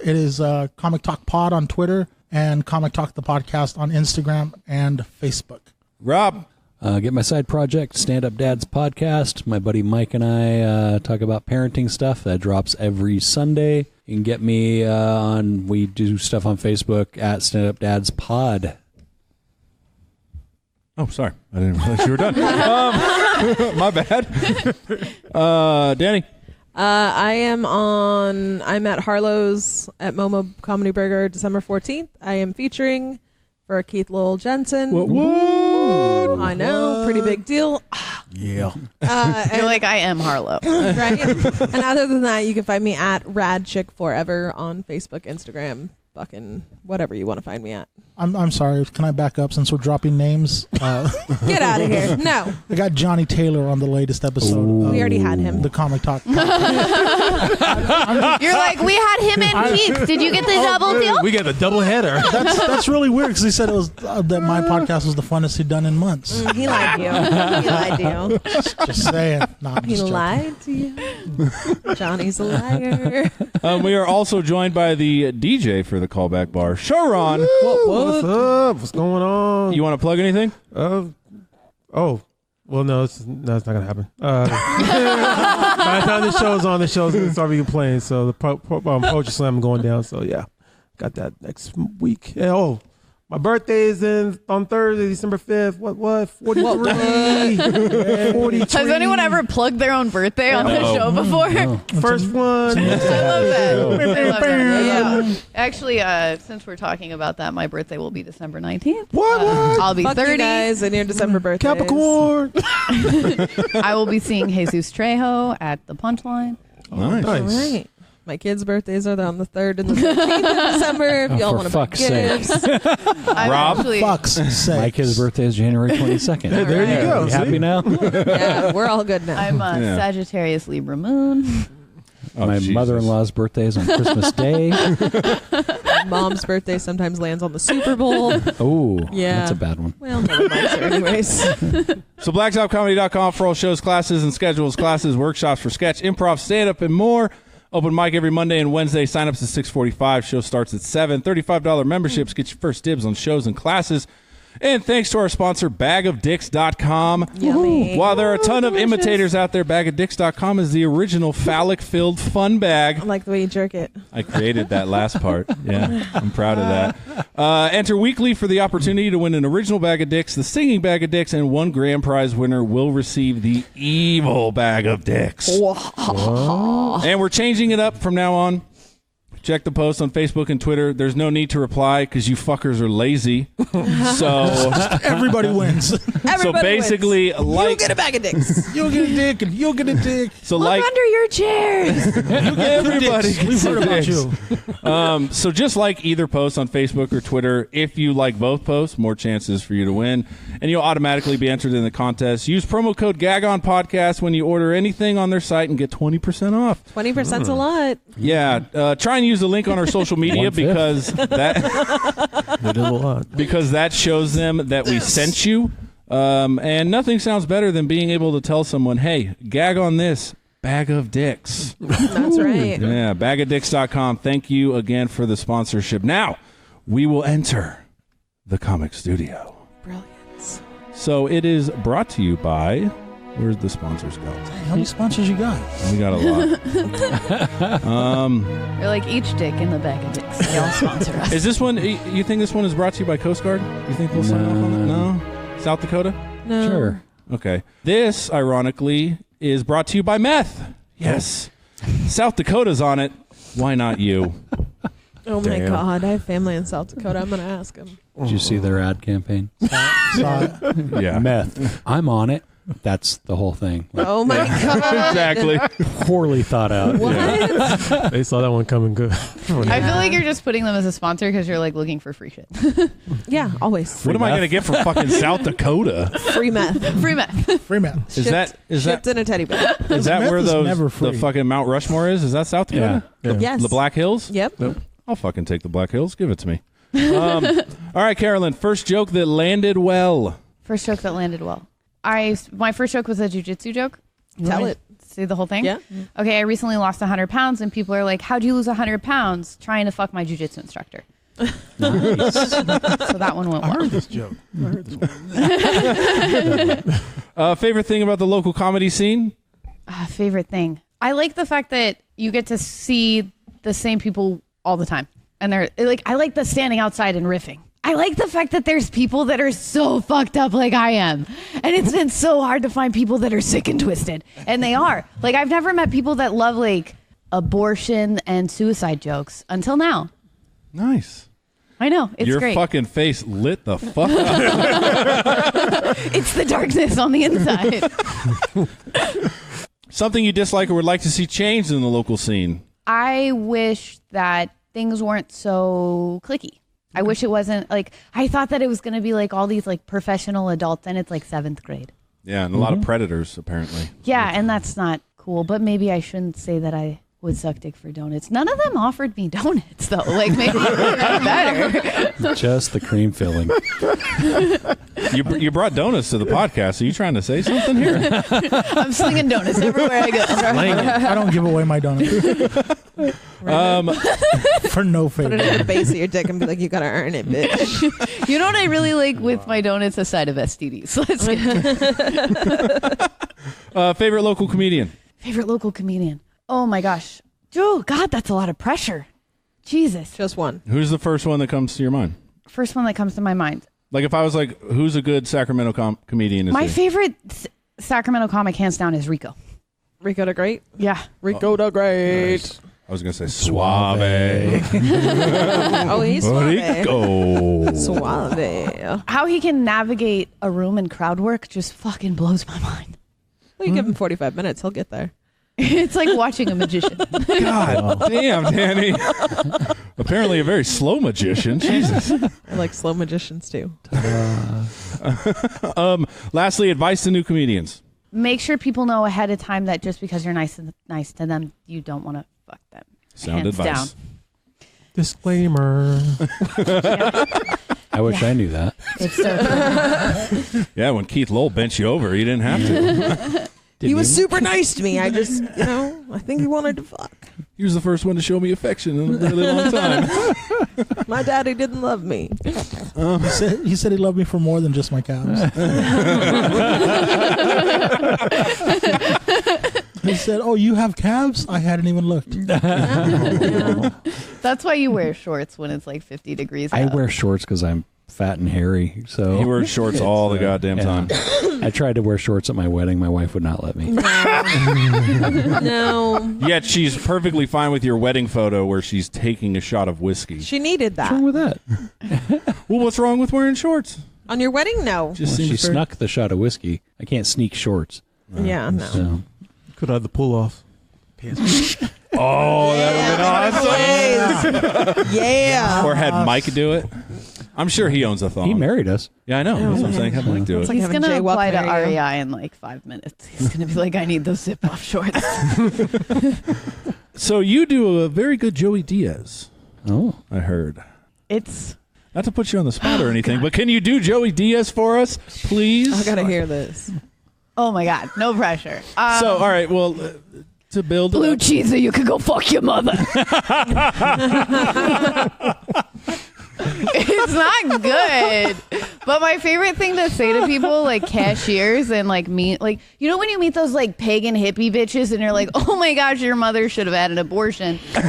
it is Comic Talk Pod on Twitter and Comic Talk, the podcast on Instagram and Facebook. Rob. Get my side project, Stand Up Dad's podcast. My buddy Mike and I talk about parenting stuff. That drops every Sunday. You can get me we do stuff on Facebook at Stand Up Dad's Pod. Oh, sorry. I didn't realize you were done. My bad. Danny. I'm at Harlow's at Momo Comedy Burger December 14th. I am featuring for Keith Lowell Jensen. What? I know, pretty big deal. Yeah. You're like, I am Harlow. Right? And other than that, you can find me at Rad Chick Forever on Facebook, Instagram, fucking whatever you want to find me at. I'm sorry. Can I back up since we're dropping names? Get out of here. No. I got Johnny Taylor on the latest episode. We already had him. The Comic Talk. You're like, we had him and Keith. Did you get the double deal? We got a double header. That's really weird because he said it was that my podcast was the funnest he'd done in months. He lied to you. He lied to you. Just saying. No, I'm He just joking. lied to you. Johnny's a liar. We are also joined by the DJ for the Callback Bar, Sharon. What's up? What's going on? You want to plug anything? Well, no, it's not gonna happen. By the time the show's on, the show's gonna start being playing. So the Poetry Slam going down. So yeah, got that next week. Yeah, my birthday is on Thursday, December 5th. What? 43. 43. Has anyone ever plugged their own birthday on the show before? First one? I love that. I love that. Yeah. Actually, since we're talking about that, my birthday will be December 19th. What? I'll be Fuck 30. you guys and your December birthdays. Capricorn. I will be seeing Jesus Trejo at the Punchline. Nice. All right. My kids' birthdays are on the 3rd and the 13th of December. If y'all for want to buy fuck's sake. gifts. I'm Rob? actually, Fuck's sake. My kid's birthday is January 22nd. There you go. You happy See? now? Yeah, we're all good now. I'm a Yeah. Sagittarius Libra moon. Oh, My Jesus. mother-in-law's birthday is on Christmas Day. Mom's birthday sometimes lands on the Super Bowl. Oh, Yeah. that's a bad one. Well, never mind, sir. Anyways. So blacktopcomedy.com for all shows, classes, and schedules, classes, workshops for sketch, improv, stand-up, and more. Open mic every Monday and Wednesday. Sign-ups at 6:45. Show starts at 7. $35 memberships get you first dibs on shows and classes. And thanks to our sponsor, bagofdicks.com. Yummy. While there are a ton of imitators out there, bagofdicks.com is the original phallic-filled fun bag. I like the way you jerk it. I created that last part. Yeah, I'm proud of that. Enter weekly for the opportunity to win an original bag of dicks, the singing bag of dicks, and one grand prize winner will receive the evil bag of dicks. And we're changing it up from now on. Check the post on Facebook and Twitter. There's no need to reply because you fuckers are lazy. So Everybody wins. Everybody basically, wins. like You get a bag of dicks. You'll get a dick, and you'll get a dick. so Look like under your chairs. everybody. Dicks. We've heard about you. So just like either post on Facebook or Twitter, if you like both posts, more chances for you to win, and you'll automatically be entered in the contest. Use promo code GAGONPODCAST when you order anything on their site and get 20% off. 20%'s a lot. Yeah, try and use the link on our social media 1/5. because that It is a lot. because that shows them that we sent you. And nothing sounds better than being able to tell someone, "Hey, gag on this bag of dicks." That's right. Yeah, bagofdicks.com. Thank you again for the sponsorship. Now, we will enter the comic studio. Brilliant. So it is brought to you by... Where's the sponsors go? How many sponsors you got? We got a lot. They're like each dick in the bag of dicks. They all sponsor us. Is this one... You think this one is brought to you by Coast Guard? You think they'll sign off on that? No? South Dakota? No. Sure. Okay. This, ironically, is brought to you by meth. Yes. South Dakota's on it. Why not you? Oh my Damn. God. I have family in South Dakota. I'm going to ask them. Did you see their ad campaign? Saw it. Yeah. Meth. I'm on it. That's the whole thing. Like, Oh my God. Exactly. poorly thought out. What? They saw that one coming good. I feel like you're just putting them as a sponsor because you're like looking for free shit. Yeah, always. What am I going to get from fucking South Dakota? Free meth. Free meth. Free man. Is that Shipped in a teddy bear. is that Meth where is never the free. fucking Mount Rushmore is? Is that South Dakota? Yeah. Yes. The Black Hills? Yep. I'll fucking take the Black Hills. Give it to me. All right, Carollynn. First joke that landed well. First joke that landed well. My first joke was a jujitsu joke. Tell it. See the whole thing? Yeah. Okay, I recently lost 100 pounds, and people are like, "How'd you lose 100 pounds?" Trying to fuck my jujitsu instructor. Nice. So that one went I well. heard this joke. I heard this one. Favorite thing about the local comedy scene? Favorite thing. I like the fact that you get to see the same people all the time. And they're like, I like the standing outside and riffing. I like the fact that there's people that are so fucked up like I am. And it's been so hard to find people that are sick and twisted. And they are. Like, I've never met people that love like abortion and suicide jokes until now. Nice. I know. It's Your great. fucking face lit the fuck up. It's the darkness on the inside. Something you dislike or would like to see changed in the local scene? I wish that things weren't so cliquey. I wish it wasn't like, I thought that it was going to be like all these like professional adults, and it's like 7th grade. Yeah, and a lot of predators, apparently. Yeah, and that's not cool. But maybe I shouldn't say that I would suck dick for donuts. None of them offered me donuts, though. Like, maybe better. Just the cream filling. You brought donuts to the podcast. Are you trying to say something here? I'm slinging donuts everywhere I go. I don't give away my donuts for no Put favor. it in the base of your dick and be like, you gotta earn it, bitch. You know what I really like with my donuts? A side of STDs. Let's get Favorite local comedian? favorite local comedian. Oh my gosh. Oh God, that's a lot of pressure. Jesus. Just one. Who's the first one that comes to your mind? First one that comes to my mind. Like if I was like, who's a good Sacramento comedian? Is My there? favorite Sacramento comic, hands down, is Rico. Rico the Great. Yeah. Rico the Great. Nice. I was gonna say Suave. Oh, he's suave. Rico. Suave. How he can navigate a room and crowd work just fucking blows my mind. Well, you give him 45 minutes, he'll get there. It's like watching a magician. God damn, Danny. Apparently a very slow magician. Jesus. I like slow magicians too. Lastly, advice to new comedians. Make sure people know ahead of time that just because you're nice to them, you don't want to fuck them. Sound Hands advice. down. Disclaimer. I wish I knew that. It's so true. Yeah, when Keith Lowell bent you over, you didn't have to. He was super nice to me. I just, I think he wanted to fuck. He was the first one to show me affection in a really long time. My daddy didn't love me. He said he loved me for more than just my calves. He said, "Oh, you have calves? I hadn't even looked." That's why you wear shorts when it's like 50 degrees I out. wear shorts because I'm fat and hairy. So He wears shorts all the goddamn time. I tried to wear shorts at my wedding. My wife would not let me. No. Yet she's perfectly fine with your wedding photo where she's taking a shot of whiskey. She needed What's wrong that. with that? Well, what's wrong with wearing shorts? On your wedding? No. Just Well, she seems fair. snuck the shot of whiskey. I can't sneak shorts. Yeah, no. So Could have the pull off. Oh, that would have been awesome. Yeah. Or had Mike do it. I'm sure he owns a thong. he married us. Yeah, I know. That's what I'm saying. Have Mike do it. It's like He's having going to Jay Walk apply to marry you. REI in like 5 minutes. He's going to be like, I need those zip-off shorts. So you do a very good Joey Diaz, Oh, I heard. It's... Not to put you on the spot or anything, but can you do Joey Diaz for us, please? I gotta hear this. Oh my God, no pressure. So, all right, well, to build Blue up, cheesy, you could go fuck your mother. It's not good. But my favorite thing to say to people, like cashiers and like when you meet those like pagan hippie bitches and you're like, oh my gosh, your mother should have had an abortion. Like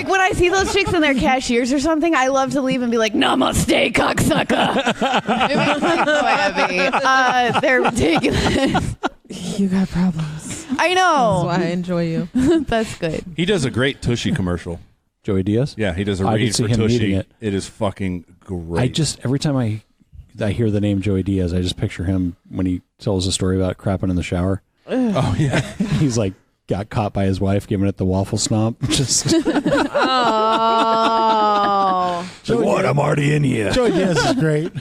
when I see those chicks and they're cashiers or something, I love to leave and be like, Namaste, cocksucka. It makes me so happy. They're ridiculous. You got problems. I That's know. why I enjoy you. That's good. he does a great Tushy commercial. Joey Diaz. Yeah, he does a I read could see for him Tushy. needing it. It is fucking great. I just every time I hear the name Joey Diaz, I just picture him when he tells a story about crapping in the shower. Oh, yeah. He's like got caught by his wife giving it the waffle stomp. Just Oh. what? I'm already in here. Joey Diaz is great.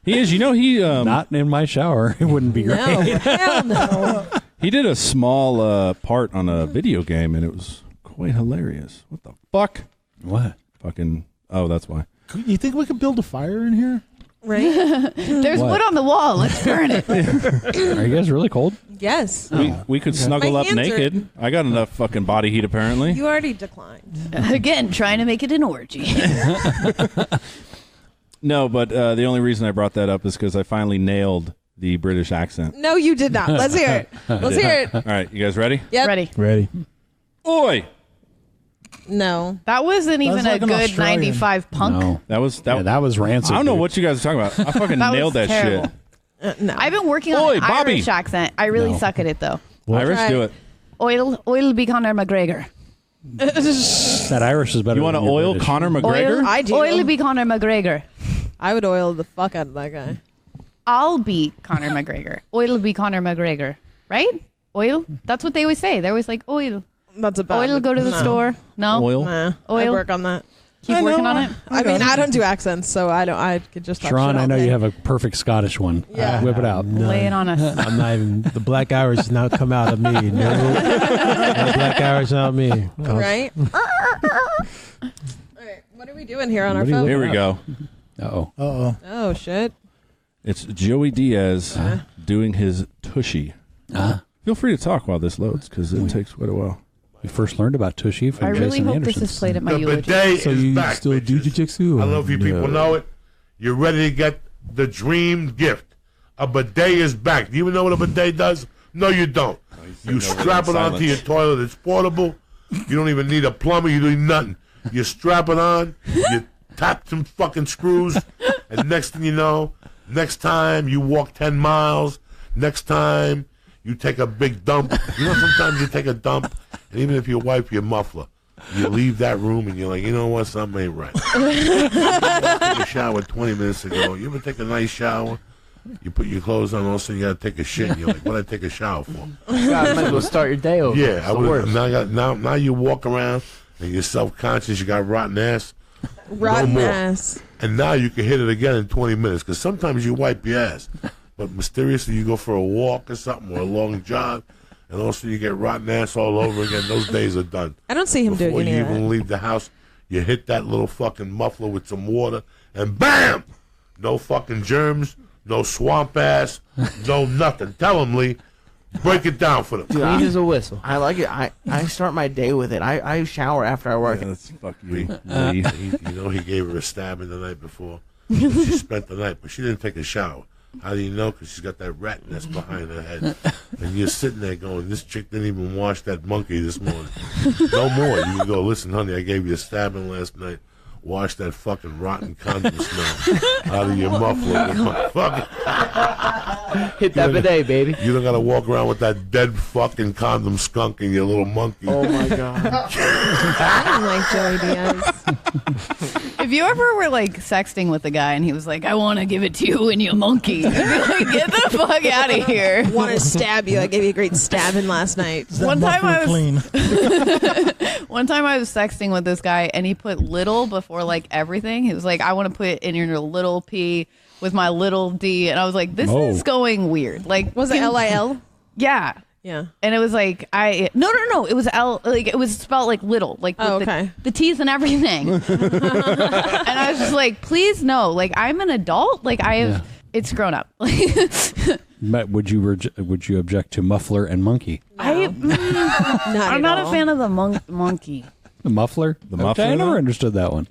He is. You know, he Not in my shower. It wouldn't be great. No, hell no. he did a small part on a video game, and it was quite hilarious. What the fuck? What? Fucking. Oh, that's why. You think we could build a fire in here? Right? There's What? wood on the wall. Let's burn it. Are you guys really cold? Yes. We could snuggle My up hands naked. I got enough fucking body heat, apparently. You already declined. Again, trying to make it an orgy. No, but the only reason I brought that up is because I finally nailed the British accent. No, you did not. Let's hear it. Let's hear it. All right, you guys ready? Yep. Ready. Ready. Oi! No. That wasn't even was like a an good Australian. 95 punk. No. That was That was rancid. I don't know dude. what you guys are talking about. I fucking That nailed was that terrible. shit. No. I've been working on Oi, an Bobby. Irish accent. I really No. suck at it, though. Irish, Try do it. it. Oil be Conor McGregor. That Irish is better. You want to than your oil British. Conor McGregor? I do. Oil be Conor McGregor. I would oil the fuck out of that guy. I'll be Conor McGregor. Oil be Conor McGregor. Right? Oil? That's what they always say. They're always like, oil. That's a bad. Oil, go to the store. No. Oil. Nah, I Oil? work on that. Keep working on it. I mean, I don't do accents, so I don't. I could just talk Sharon, shit all I know day. you have a perfect Scottish one. Yeah. Whip it out. Lay it on us. I'm not even. The Black Irish does not come out of me. No, the Black Irish out of me. Right? All right. What are we doing here on our What are you phone? Here we go. Uh-oh. Uh-oh. Oh, shit. It's Joey Diaz doing his tushy. Feel free to talk while this loads because it takes quite a while. We first learned about tushy from I really Jason hope Anderson. this is played at my The eulogy. bidet So is you back, still do bitches. jiu-jitsu? I don't know if you people know it. You're ready to get the dream gift. A bidet is back. Do you even know what a bidet does? No, you don't. You strap it onto your toilet. It's portable. You don't even need a plumber. You don't need nothing. You strap it on. You tap some fucking screws. And next thing you know, next time you walk 10 miles, next time you take a big dump. You know, sometimes you take a dump, and even if you wipe your muffler, you leave that room and you're like, you know what, something ain't right. You took a shower 20 minutes ago. You ever take a nice shower? You put your clothes on, all of a sudden you got to take a shit. And you're like, what did I take a shower for? God, might as well start your day over. Yeah, It's the worst. now you walk around and you're self-conscious. You got rotten ass. Rotten more. ass. And now you can hit it again in 20 minutes because sometimes you wipe your ass. But mysteriously you go for a walk or something or a long jog and all of a sudden you get rotten ass all over again. Those days are done. I don't see him Before doing any you of that. even leave the house, you hit that little fucking muffler with some water and BAM! No fucking germs, no swamp ass, no nothing. Tell him, Lee. Break it down for them. Dude, Clean as a whistle. I like it. I start my day with it. I shower after I work. Yeah, that's fuck Lee, you. he gave her a stabbing the night before. She spent the night, but she didn't take a shower. How do you know? Because she's got that rat nest behind her head. And you're sitting there going, this chick didn't even wash that monkey this morning. No more. You can go, listen, honey, I gave you a stabbing last night. Wash that fucking rotten condom smell out of your muffler. With my fucking, Hit that bidet, baby. you don't got to walk around with that dead fucking condom skunk in your little monkey. Oh my god. I don't like Joey Diaz. If you ever were like sexting with a guy and he was like, I want to give it to you and you monkey, I'd be like, get the fuck out of here. Want to stab you. I gave you a great stabbing last night. Is that One time muffler I was- clean? One time I was sexting with this guy and he put little before like everything. He was like, I want to put it in your little P with my little D. And I was like, this is going weird. Like, Was it LIL? Yeah. Yeah. And it was like, no. It was L, like, it was spelled like little, like with okay. the T's and everything. And I was just like, please no. Like, I'm an adult. Like, it's grown up. But would you object to muffler and monkey? I'm not a fan of the monkey. The muffler? The muffler, I never though? understood that one.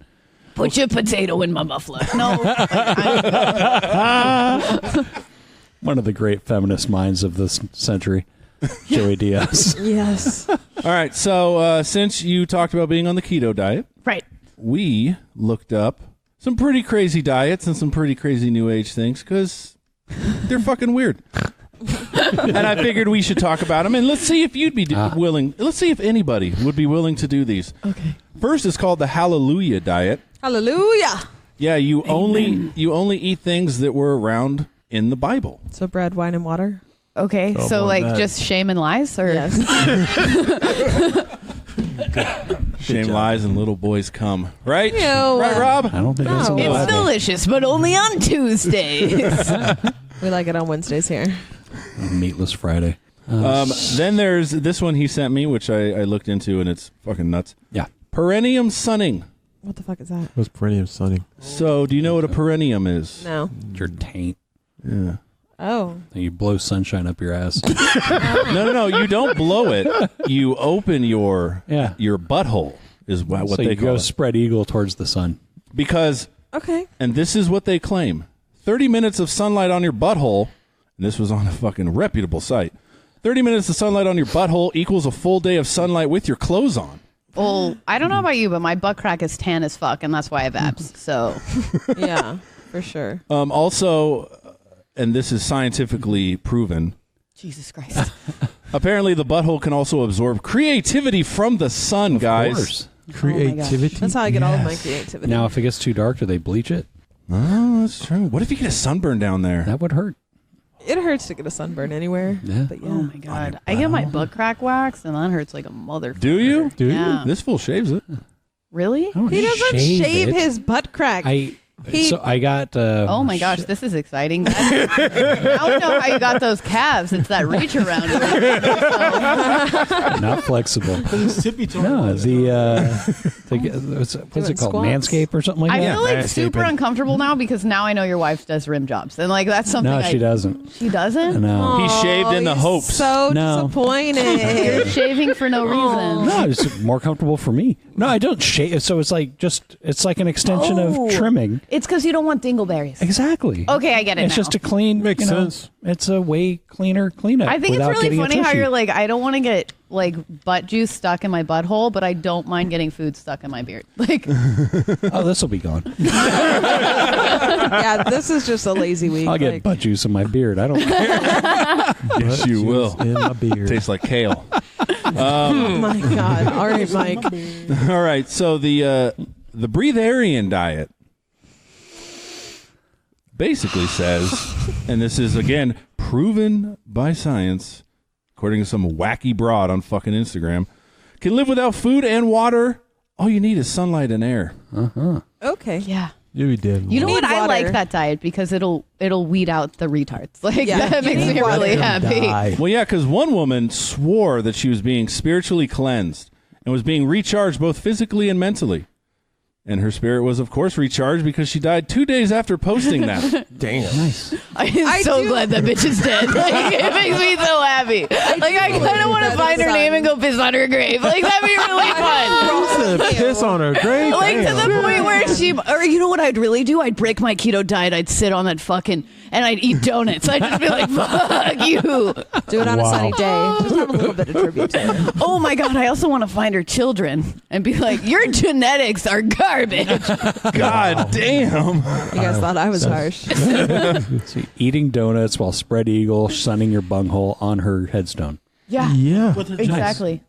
Put your potato in my muffler. No. One of the great feminist minds of this century, Joey Diaz. Yes. All right, so since you talked about being on the keto diet, Right. we looked up some pretty crazy diets and some pretty crazy new age things because they're fucking weird. And I figured we should talk about them and let's see if you'd be willing. Let's see if anybody would be willing to do these. Okay. First is called the Hallelujah diet. Hallelujah. Yeah, you only eat things that were around in the Bible. So bread, wine, and water. Okay. Oh, So more like than that. just shame and lies or Yes. Shame, lies, and little boys come. Right? Ew. Right, Rob? I don't think that's a No. lot. it's delicious, but only on Tuesdays. We like it on Wednesdays here. Meatless Friday. Then there's this one he sent me, which I looked into, and it's fucking nuts. Yeah. Perennium sunning. What the fuck is that? What's perennium sunning? So, do you know what a perennium is? No. Your taint. Yeah. Oh. You blow sunshine up your ass. No. You don't blow it. You open your Yeah. your butthole. Is what so they you call go it. spread eagle towards the sun. Because, Okay. and this is what they claim: 30 minutes of sunlight on your butthole. And this was on a fucking reputable site. 30 minutes of sunlight on your butthole equals a full day of sunlight with your clothes on. Well, I don't know about you, but my butt crack is tan as fuck, and that's why I have abs. So Yeah, for sure. Also, and this is scientifically proven, Jesus Christ. apparently the butthole can also absorb creativity from the sun, guys. Of course. Creativity. That's how I get all of my creativity. Now, if it gets too dark, do they bleach it? Oh, that's true. What if you get a sunburn down there? That would hurt. It hurts to get a sunburn anywhere. Yeah. But yeah. Oh my god! I get my butt crack waxed, and that hurts like a motherfucker. Do you? Yeah. This fool shaves it. Really? I don't He doesn't shave it. his butt crack. So I got. Oh my gosh, this is exciting. Now I know how you got those calves. It's that reach around. Not flexible. No, what's it called? squats. Manscape or something like I that? feel like super uncomfortable now because now I know your wife does rim jobs, and like that's something. No, she doesn't. She doesn't. No. He shaved in the he's hopes. So No. disappointed. You're shaving for no reason. No, it's more comfortable for me. No, I don't shave. So it's like an extension of trimming. It's because you don't want dingleberries. Exactly. Okay, I get it. It's now. just a clean. Makes sense. It's a way cleaner cleanup. I think it's without really getting a funny how tushy. you're like, I don't want to get like butt juice stuck in my butthole, but I don't mind getting food stuck in my beard. Like, Oh, this will be gone. Yeah, this is just a lazy week. I'll get like- butt juice in my beard. I don't. Yes, you will. In my beard. Tastes like kale. Oh my god! All right, Mike. All right, so the breatharian diet basically says, and this is again proven by science, according to some wacky broad on fucking Instagram, can live without food and water. All you need is sunlight and air. Okay. yeah. You be dead. You know need what? I water. like that diet because it'll weed out the retards. Like Yeah, that you makes need me really water. happy. Well, yeah, because one woman swore that she was being spiritually cleansed and was being recharged both physically and mentally. And her spirit was, of course, recharged because she died 2 days after posting that. Damn. Nice. I'm so glad that bitch is dead. Like, it makes me so happy. Like I kind of want to find her name and go piss on her grave. Like that'd be really fun. Piss on her grave. Like to Damn. the point where or you know what I'd really do? I'd break my keto diet. I'd sit on that fucking and I'd eat donuts. I'd just be like, fuck you. Do it on a sunny day. Just have a little bit of tribute to it. Oh my god! I also want to find her children and be like, your genetics are garbage. God damn. You guys thought I was harsh. So eating donuts while spread eagle, sunning your bunghole on her headstone. Yeah, Yeah. exactly.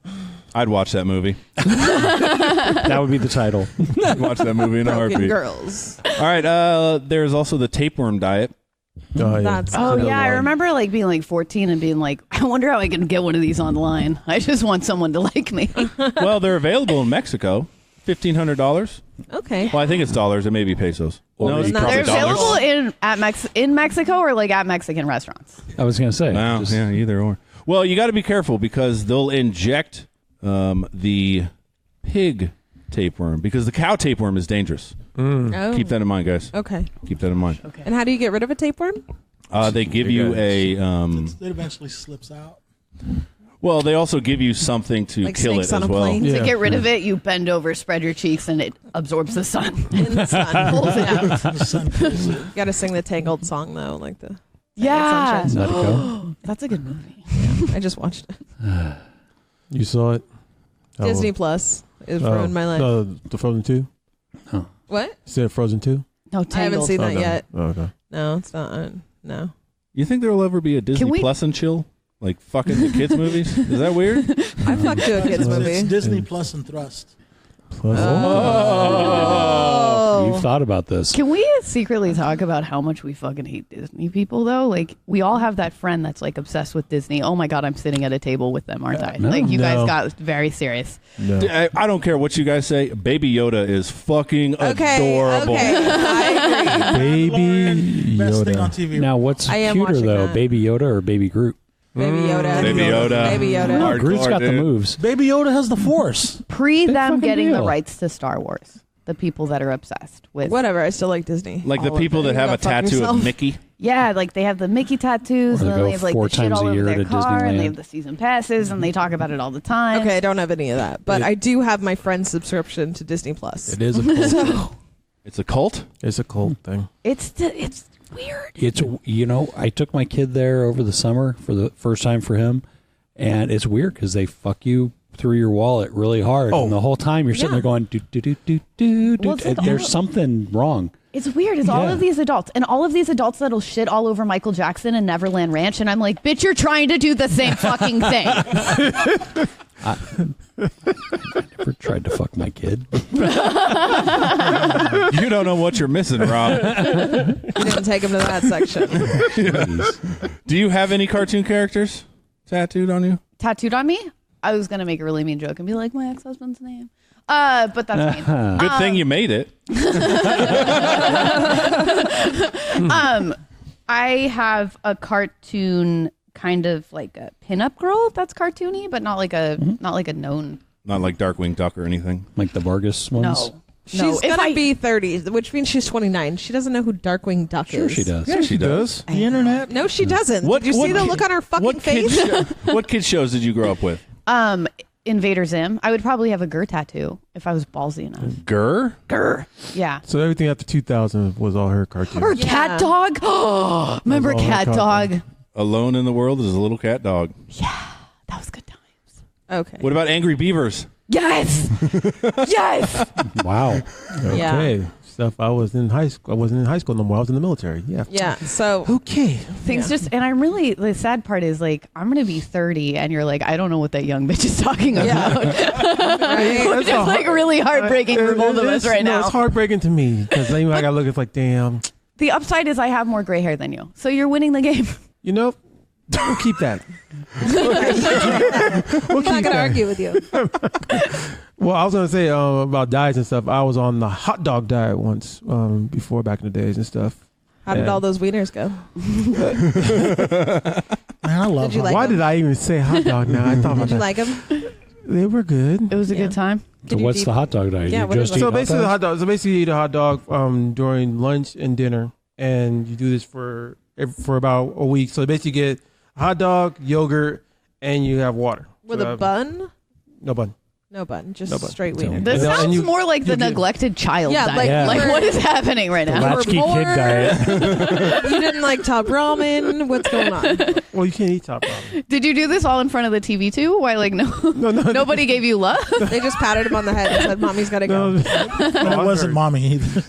I'd watch that movie. That would be the title. I'd watch that movie in a Broken heartbeat. girls. All right, there's also the tapeworm diet. Oh, yeah. That's Oh Another yeah, I one. remember like being like 14 and being like, I wonder how I can get one of these online. I just want someone to like me. Well, they're available in Mexico. $1,500. okay. Well, I think it's dollars. It may be pesos. No, it's no, probably They're dollars. available in Mexico or like at Mexican restaurants. I was going to say. Wow, just- yeah, either or. Well, you got to be careful because they'll inject the pig tapeworm because the cow tapeworm is dangerous. Oh. Keep that in mind, guys. Okay. Keep that in mind. And how do you get rid of a tapeworm? They give you a It eventually slips out. well. They also give you something to Like kill snakes it on as a well. plane? Yeah. To get rid of it, you bend over, spread your cheeks, and it absorbs the sun. In the sun. Pulls it out. The sun kills it. You got to sing the Tangled song though, like the. Yeah. Is that a go? That's a good movie. I just watched it. You saw it? How- Disney Plus. It oh, ruined my life. No, the Frozen 2? What? You said Frozen 2? No, I haven't Tangled. seen that Okay. yet. Oh, okay. No, it's not on. No. You think there will ever be a Disney we- Plus and chill? Like fucking the kids movies? Is that weird? I fucked to a kids It's movie. Disney Plus and Thrust. Plus, Oh. You've thought about this. Can we secretly talk about how much we fucking hate Disney people though? Like we all have that friend that's like obsessed with Disney. Oh my god, I'm sitting at a table with them, aren't I? No. Like you No. guys got very serious. no. I don't care what you guys say. Baby Yoda is fucking adorable. Okay. I agree. Baby Best thing on Yoda. TV. Now, what's I am cuter watching though, that. Baby Yoda or Baby Groot? Baby Yoda. Baby Yoda. Baby Yoda. Hardcore, Groot's got the dude. moves. Baby Yoda has the Force. Pre them fucking getting the deal. rights to Star Wars. The people that are obsessed with Whatever. I still like Disney. Like the All of people it. that have Go a fuck tattoo yourself. of Mickey. Yeah, like they have the Mickey tattoos, Or and they then go they have like 4 the shit times all a over year their to car, and they Disneyland. have the season passes, and they talk about it all the time. Okay, I don't have any of that, but I do have my friend's subscription to Disney Plus. It is a cult. So It's a cult? It's a cult thing. It's weird. It's I took my kid there over the summer for the first time for him, and it's weird because they fuck you through your wallet really hard, Oh. and the whole time you're sitting there going do do do do do do. Well, it's like There's all- something wrong. It's weird. It's all Yeah. of these adults, and all of these adults that'll shit all over Michael Jackson and Neverland Ranch, and I'm like, bitch, you're trying to do the same fucking thing. Never Tried to fuck my kid. You don't know what you're missing, Rob. You didn't take him to that section. Do you have any cartoon characters tattooed on you? Tattooed on me? I was gonna make a really mean joke and be like my ex-husband's name. But that's mean. Good thing you made it. I have a cartoon kind of like a pinup girl that's cartoony, but not like a known. Not like Darkwing Duck or anything. Like the Vargas ones? No. She's gonna be 30, which means she's 29. She doesn't know who Darkwing Duck Sure is. she does. Yeah, she does. The internet. No, she doesn't. Did you see the look on her fucking face? What kid shows did you grow up with? Invader Zim. I would probably have a Gur tattoo if I was ballsy enough. Gur? Gur. Yeah. So everything after 2000 was all her cartoons. Or Cat Dog. Oh, remember Cat Dog? Alone in the World is a little cat dog. Yeah, that was good times. Okay. What about Angry Beavers? Yes. Yes. Wow. Okay. Yeah. Stuff I was in high school. I wasn't in high school no more. I was in the military. Yeah. Yeah. So Okay. Things just, and I'm really, the sad part is like, I'm going to be 30 and you're like, I don't know what that young bitch is talking about. Which is like really heartbreaking for both of us right now. It's heartbreaking to me because I gotta look. It's like, damn. The upside is I have more gray hair than you. So you're winning the game. You know, we'll keep that. I'm not gonna argue with you. Well, I was gonna say about diets and stuff. I was on the hot dog diet once before, back in the days and stuff. How did all those wieners go? Man, I love Did you hot like Why them? did I even say hot dog now? I thought about Did you that. like them? They were good. It was a Yeah. good time. So what's the hot dog diet? Yeah, You what is just it? eat So hot basically, dogs? hot dog. So basically, you eat a hot dog during lunch and dinner, and you do this for about a week. So basically, you get a hot dog, yogurt, and you have water. With So a bun? No bun. No bun. Just No bun. straight So- wiener. This And sounds you- more like the you get- neglected child Yeah, diet. like- Yeah. Like what is happening right The now? latchkey poor. kid diet. You didn't like top ramen? What's going on? Well, you can't eat top ramen. Did you do this all in front of the TV too? Why like no nobody gave you love? They just patted him on the head and said, "Mommy's gotta go." No, And it wasn't mommy either.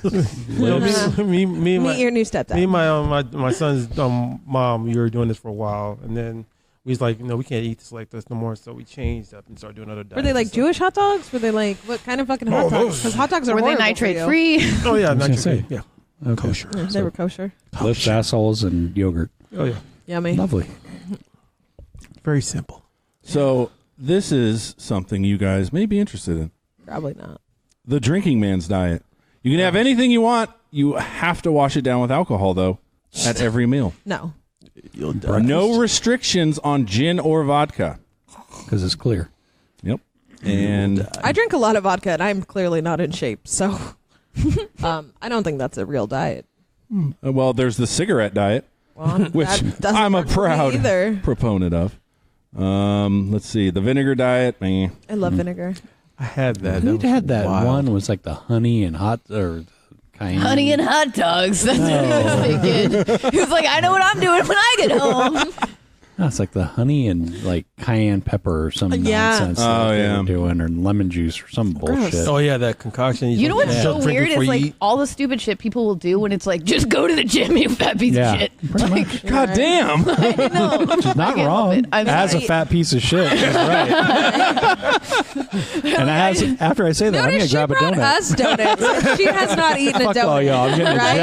no, me and Meet my your new stepdad. me and my son's mom. We were doing this for a while, and then we was like, we can't eat this like this no more. So we changed up and started doing other diets. Were they like and stuff. Jewish hot dogs? Were they like what kind of fucking hot dogs? Because hot dogs are Were they horrible nitrate for you. free? Oh yeah, was gonna nitrate say. free. Yeah, Okay. kosher. Yeah, they were kosher. Lips, assholes, and yogurt. Oh yeah, Yummy. Lovely. very simple. So this is something you guys may be interested in. Probably not. The drinking man's diet. You can have anything you want. You have to wash it down with alcohol, though, at every meal. No. No restrictions on gin or vodka. Because it's clear. Yep. And I drink a lot of vodka and I'm clearly not in shape, so I don't think that's a real diet. well, there's the cigarette diet, Well, which that doesn't I'm a work for me proud either. proponent of. Let's see, the vinegar diet. I love vinegar. I had that. Who was had that wild. one? Was like the honey and hot or cayenne. Honey and hot dogs. That's what he was thinking. He was like, I know what I'm doing when I get home. No, it's like the honey and like cayenne pepper or some Yeah. nonsense Oh, that they yeah. were doing, or lemon juice or some bullshit. Oh yeah, that concoction. You know what's just so drink weird before is you like eat. all the stupid shit people will do when it's like, just go to the gym, you fat piece Yeah. of shit. Pretty much. God damn. I know. She's not I can't help wrong. it. I'm As a sorry. fat piece of shit, she's right. And after I say that, I'm Notice gonna grab a she brought donut. us donuts. She has not eaten a Fuck donut. all y'all. I'm getting Right? a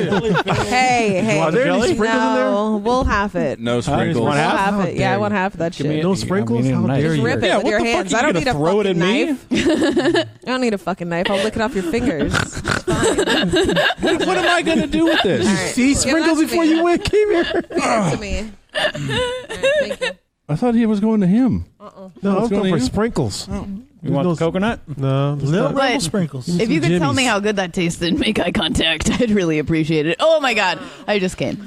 jelly. Hey. Are there any jelly? sprinkles in there? No, we'll have it. No sprinkles. We'll one half? have How it. Yeah, I dare want you. half of that Give me shit. a- No sprinkles? I mean, How nice. dare Just you? rip it Yeah, with what your the fuck hands. are I you don't gonna need a throw it fucking at me? knife. I don't need a fucking knife. I'll lick it off your fingers. It's fine. What am I going to do with this? All right. See Give sprinkles that to before me. you went came here. Feed it to me. All right, thank you. I thought he was going to him. No, I was going going for to you? sprinkles. You want the coconut? No, Little But- rebel sprinkles. If you could tell me Jimmy's. how good that tasted, make eye contact. I'd really appreciate it. Oh my God. I just came.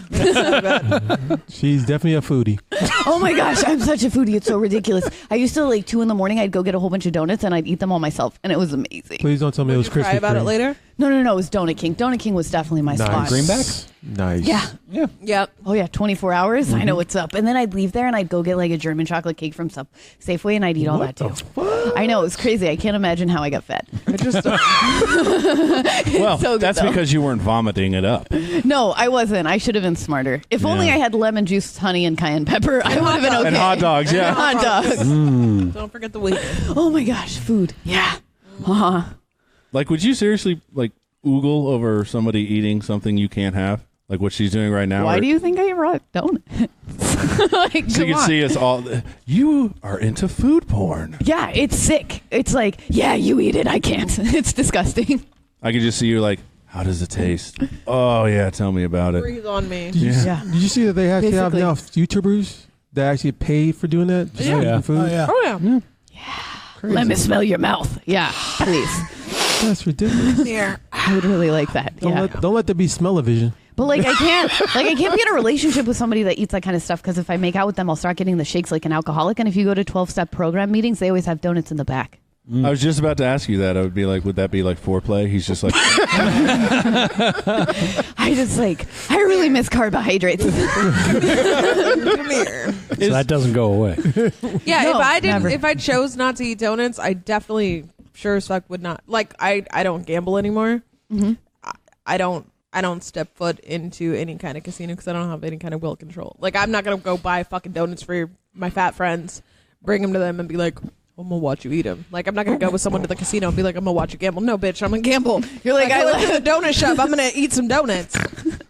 She's definitely a foodie. Oh my gosh. I'm such a foodie. It's so ridiculous. I used to like 2 a.m. I'd go get a whole bunch of donuts and I'd eat them all myself. And it was amazing. Please don't tell me it was Did you cry Krispy about it Kreme. later? No. It was Donut King. Donut King was definitely my spot. Nice. Greenbacks? Nice. Yeah. Yep. Oh yeah, 24 hours. I know what's up. And then I'd leave there and I'd go get like a German chocolate cake from Safeway, and I'd eat all that too. I know, it's crazy. I can't imagine how I got fat. Well, so good, that's though. because you weren't vomiting it up. No, I wasn't. I should have been smarter. If only I had lemon juice, honey, and cayenne pepper, I would have been okay. And hot dogs, yeah. Hot dogs. Don't forget the weekend. Oh my gosh, food. Yeah. Uh-huh. Like, would you seriously, like, oogle over somebody eating something you can't have? Like what she's doing right now? Why do you think I brought donuts? Like, so you can see us all. You are into food porn. Yeah, it's sick. It's like, yeah, you eat it. I can't. It's disgusting. I can just see you like, how does it taste? Oh, yeah, tell me about it. Breathe on me. Did you see that they actually have Basically. now YouTubers that actually pay for doing that? Just Yeah. eating food? Oh, yeah. Oh yeah. Crazy. Let me smell your mouth. Yeah, please. That's ridiculous. Here. I would really like that. Don't let there be smell-o-vision. But like I can't be in a relationship with somebody that eats that kind of stuff because if I make out with them, I'll start getting the shakes like an alcoholic. And if you go to 12-step program meetings, they always have donuts in the back. I was just about to ask you that. I would be like, would that be like foreplay? He's just like, I really miss carbohydrates. Come here. So that doesn't go away. Yeah, No, never. if I chose not to eat donuts, I definitely sure as fuck would not. Like I don't gamble anymore. Mhm. I don't step foot into any kind of casino because I don't have any kind of will control. Like I'm not gonna go buy fucking donuts for my fat friends, bring them to them, and be like, I'm gonna watch you eat them. Like I'm not gonna go with someone to the casino and be like, I'm gonna watch you gamble. No, bitch, I'm gonna gamble. You're like, I went to the donut shop. I'm gonna eat some donuts.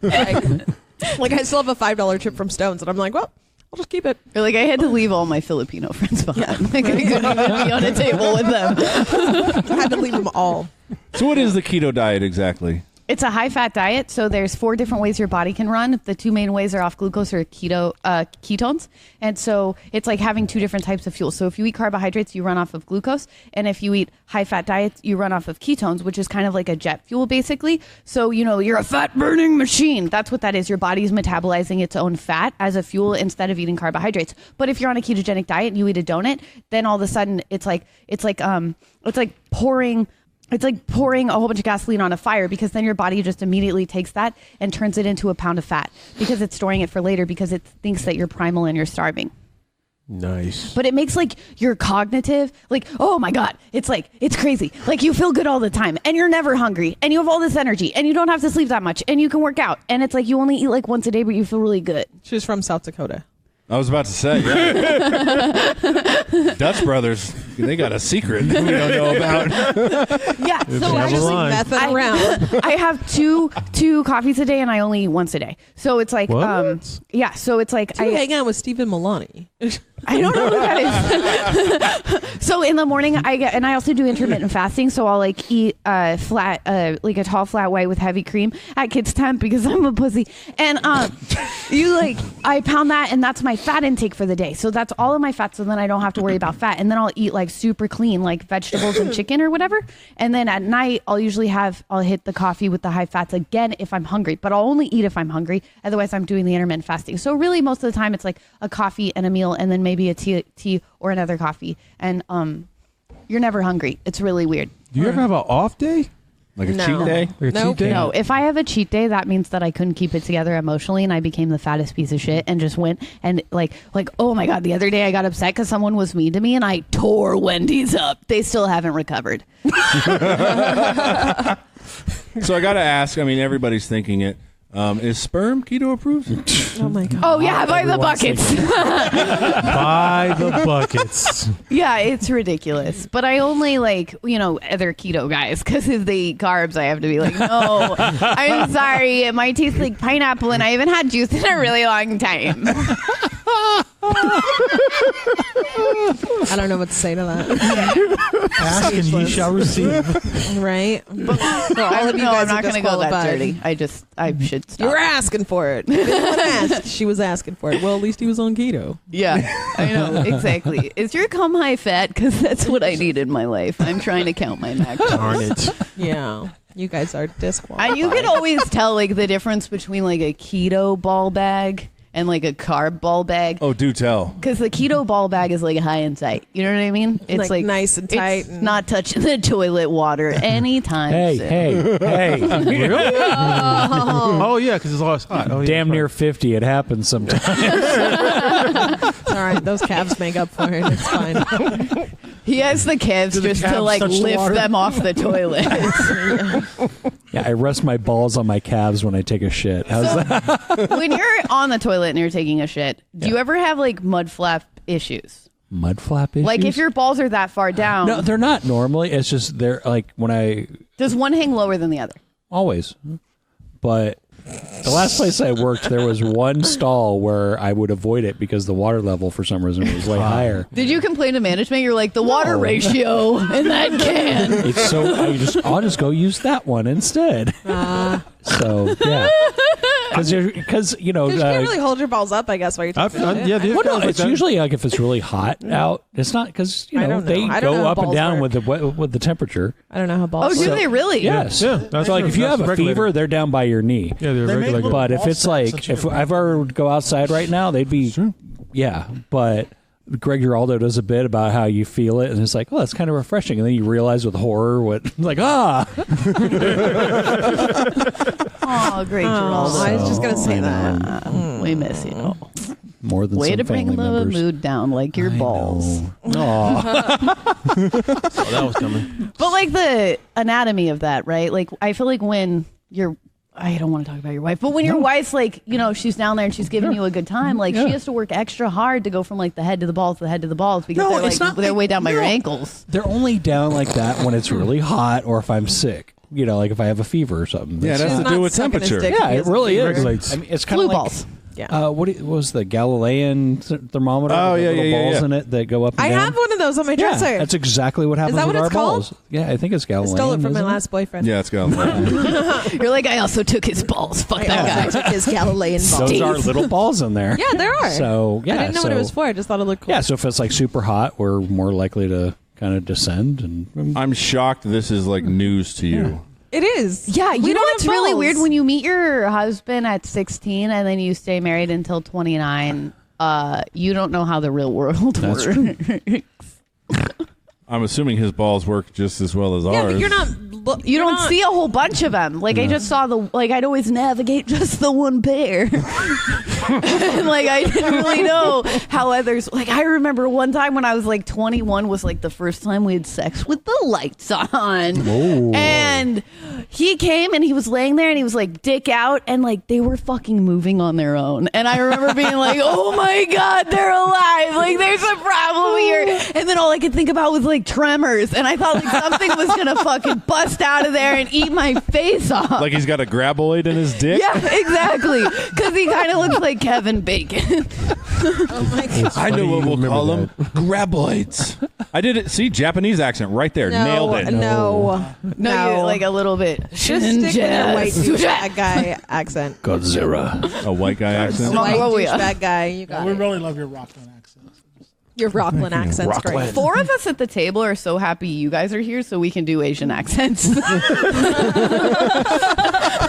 like I still have a $5 chip from Stones, and I'm like, well, I'll just keep it. You're like, I had to leave all my Filipino friends behind. Like I couldn't even be on a table with them. I had to leave them all. so what is the keto diet exactly? It's a high-fat diet, so there's 4 different ways your body can run. The 2 main ways are off glucose or ketones, and so it's like having 2 different types of fuel. So if you eat carbohydrates, you run off of glucose, and if you eat high-fat diets, you run off of ketones, which is kind of like a jet fuel, basically. So, you're a fat-burning machine. That's what that is. Your body's metabolizing its own fat as a fuel instead of eating carbohydrates. But if you're on a ketogenic diet and you eat a donut, then all of a sudden it's like pouring a whole bunch of gasoline on a fire because then your body just immediately takes that and turns it into a pound of fat because it's storing it for later because it thinks that you're primal and you're starving. Nice. But it makes like your cognitive, like, oh my God, it's crazy. Like you feel good all the time and you're never hungry and you have all this energy and you don't have to sleep that much and you can work out. And it's like you only eat like once a day, but you feel really good. She's from South Dakota. I was about to say, yeah. Dutch brothers, they got a secret we don't know about. Yeah, so Never mind. Messing around. I have two coffees a day and I only eat once a day. So it's like, What? yeah, so it's like, I hang out with Stephen Milani. I don't know who that is. So in the morning and I also do intermittent fasting. So I'll like eat flat, like a tall flat white with heavy cream at kids' temp because I'm a pussy. And I pound that and that's my fat intake for the day. So that's all of my fat. So then I don't have to worry about fat. And then I'll eat like super clean, like vegetables and chicken or whatever. And then at night I'll hit the coffee with the high fats again if I'm hungry, but I'll only eat if I'm hungry. Otherwise I'm doing the intermittent fasting. So really most of the time it's like a coffee and a meal and then maybe a tea or another coffee. And you're never hungry. It's really weird. Do you ever have an off day? Like a No. cheat day? Like a Nope. cheat day? No, if I have a cheat day, that means that I couldn't keep it together emotionally and I became the fattest piece of shit and just went and like, oh my God, the other day I got upset because someone was mean to me and I tore Wendy's up. They still haven't recovered. So I got to ask, I mean, everybody's thinking it. Is sperm keto approved? Oh my God. Oh yeah, by the buckets. By the buckets. Yeah, it's ridiculous. But I only like, other keto guys because if they eat carbs, I have to be like, no, I'm sorry. It might taste like pineapple and I haven't had juice in a really long time. I don't know what to say to that. Ask and ye shall receive. Right? So all of you No, guys I'm not going to go that dirty. I should stop. You were asking for it. You didn't want to ask. She was asking for it. Well, at least he was on keto. Yeah, I know. Exactly. Is your cum high fat? Because that's what I need in my life. I'm trying to count my macros. Darn it. Yeah. You guys are disqualified. And you can always tell like the difference between like a keto ball bag and like a carb ball bag. Oh, do tell. Because the keto ball bag is like high and tight. You know what I mean? It's Like nice and tight It's and- not touching the toilet water anytime Hey, soon. hey. Really? Oh, yeah, because it's always hot. Oh, yeah, Damn right. near 50. It happens sometimes. All right, those calves make up for it. It's fine. He has the calves Do the just to calves like touch the lift water? them off the toilet. Yeah, I rest my balls on my calves when I take a shit. How's that? When you're on the toilet and you're taking a shit, do you ever have like mud flap issues? Mud flap issues? Like if your balls are that far down, No, they're not normally. It's just they're like when I does one hang lower than the other? always. But the last place I worked, there was one stall where I would avoid it because the water level for some reason was way higher. Did you complain to management? You're like the water ratio in that can. It's so I'll just go use that one instead. So yeah, because you know You can't really hold your balls up, I guess, while you're taking a shit. there's well, no, guys like it's that. usually like if it's really hot out. It's not because I don't know. they I don't know go how up and balls down work. with the temperature. I don't know how Oh, balls do work. they really? Yes. Yeah, that's So like true. if you That's have a regulated. fever, they're down by your knee. Yeah, they're They make regulated. little But if ball it's sacks like that you if can- I ever would go outside right now, they'd be yeah. But Greg Giraldo does a bit about how you feel it, and it's like, oh, that's kind of refreshing, and then you realize with horror what like Oh, great, Geraldo. I was just going to say I that. We miss you. more than Way some to bring the family members. mood down, like your balls. Oh, that was coming. But like the anatomy of that, right? Like I feel like when you're, I don't want to talk about your wife, but when your wife's like, you know, she's down there and she's giving you a good time, like she has to work extra hard to go from like the head to the balls, because No, they're it's like not they're like- way down by your no. ankles. They're only down like that when it's really hot or if I'm sick. You know, like if I have a fever or something. Yeah, it has She's to not do with sucking his temperature. dick. Yeah, He it has a really fever. is. Regulates. I mean, it's kind Flu of like balls. Yeah. what was the Galilean thermometer? Oh, with the yeah, little yeah, balls yeah. in it that go up and I down. have one of those on my Yeah, dresser. that's exactly what happens that with what our it's called? balls. Yeah, I think it's I Galilean. stole it from my isn't last boyfriend. Yeah, it's got. You're like, I also took his balls. Fuck that guy. took his Galilean balls. Those are little balls in there. Yeah, there are. So yeah, I didn't know what it so- was for. I just thought it looked cool. Yeah, so if it's like super hot, we're more likely to kind of descend and I'm shocked this is like news to you. It is. Yeah, you We know don't what's have really balls. weird? When you meet your husband at 16 and then you stay married until 29, you don't know how the real world That's works. I'm assuming his balls work just as well as Yeah, ours. but you're not. You don't see a whole bunch of them. Like I just saw I'd always navigate just the one pair. And like I didn't really know how others. Like I remember one time when I was like 21 was like the first time we had sex with the lights on. And he came and he was laying there and he was like dick out and like they were fucking moving on their own. And I remember being like, oh my God, they're alive. Like there's a problem here. And then all I could think about was like tremors. And I thought like something was gonna fucking bust out of there and eat my face off. Like he's got a graboid in his dick. Yeah, exactly. Because he kind of looks like Kevin Bacon. Oh my god. I know what we'll Remember call them. Graboids. I did it. See, Japanese accent right there. Nailed it. No. No, you like a little bit. Just stick with your white douchebag guy accent. Godzilla. A white guy accent. White Mongolia. douchebag guy. You got We it. really love your Rockland accent. Your Rockland accent's great. 4 of us at the table are so happy you guys are here so we can do Asian accents.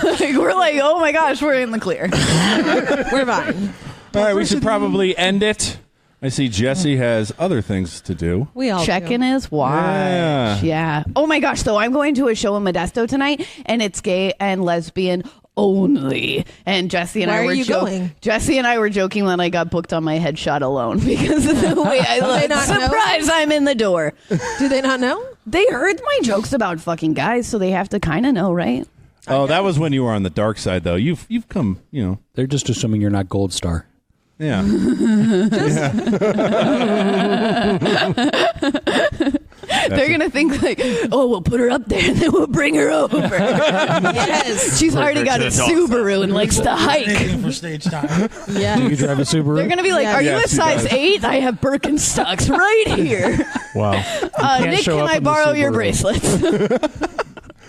Like, we're like, oh my gosh, we're in the clear. We're fine. All right, we should probably end it. I see Jesse has other things to do. We all Check-in do. is watch. Yeah. Oh my gosh, though, I'm going to a show in Modesto tonight, and it's gay and lesbian only. And Jesse and Where I are were you going? Jesse and I were joking that I got booked on my headshot alone because of the way I look. not know? Surprise, I'm in the door. Do they not know? They heard my jokes about fucking guys, so they have to kind of know, right? Oh, that was when you were on the dark side, though. You've come, you know. They're just assuming you're not Gold Star. Yeah. They're gonna think like, oh, we'll put her up there and then we'll bring her over. Yes. She's already got a Subaru and likes to hike. Waiting for stage time. Yeah. You drive a Subaru? They're gonna be like, Yeah. "Are you Yes, a she size does. 8? I have Birkenstocks right here. Wow. Nick, show can up I in the borrow your Subaru. bracelets?"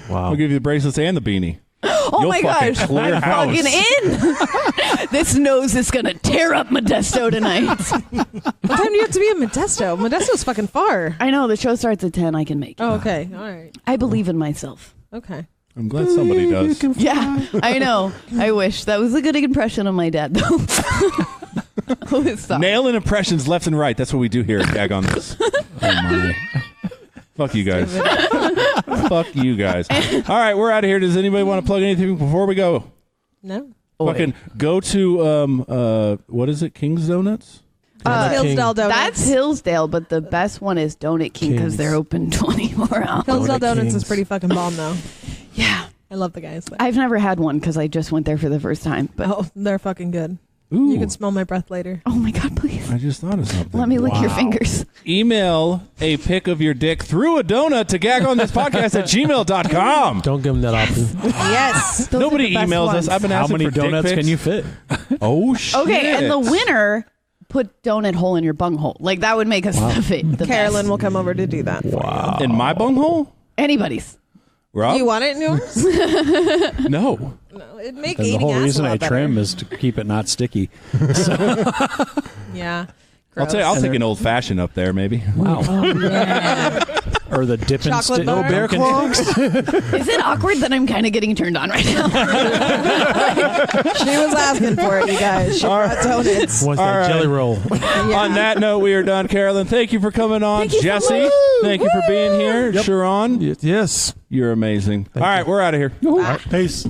Wow. I'll give you the bracelets and the beanie. Oh You'll my fucking gosh, clear I'm house. fucking in. This nose is gonna tear up Modesto tonight. What time do you have to be in Modesto? Modesto's fucking far. I know the show starts at 10. I can make it. Oh, okay. All right. I believe in myself. Okay. I'm glad somebody does. Yeah, I know. I wish that was a good impression of my dad, though. Nailing impressions left and right. That's what we do here at Gag on This. Oh, my. Fuck you guys. Fuck you guys. All right, we're out of here. Does anybody want to plug anything before we go? No. Fucking go to, what is it, King's Donuts? Hillsdale Donuts. That's Hillsdale, but the best one is Donut King because Kings. they're open 24 hours. Hillsdale Donut Donuts Kings. is pretty fucking bomb though. Yeah. I love the guys there. I've never had one because I just went there for the first time. But Oh, they're fucking good. Ooh, You can smell my breath later. oh my God, please. I just thought of something. Let me lick your fingers. Email a pic of your dick through a donut to gagonthispodcast@gmail.com. Don't give them that option. Yes. Those Nobody are the best emails ones. us. I've been How asking many for dick donuts pics. can you fit? Oh, shit. Okay, and the winner put donut hole in your bunghole. Like that would make us the Carollynn best. will come over to do that. Wow. In my bunghole? Anybody's. Rob? You want it in yours? No. No, it'd make And the eating whole ass reason a lot I better. trim is to keep it not sticky. Yeah. I'll tell you, I'll Gross. take an old fashioned up there, maybe. Wow. Yeah. Or the dipping Chocolate stick. bar? Bear claws? Is it awkward that I'm kind of getting turned on right now? She was asking for it, you guys. She brought donuts. Wants All that right. jelly roll. On that note, we are done. Carollynn, thank you for coming on. Thank you so Jesse, much. thank you for being here. Yep. Sharon, Yes. you're amazing. All right, we're out of here. All right, peace.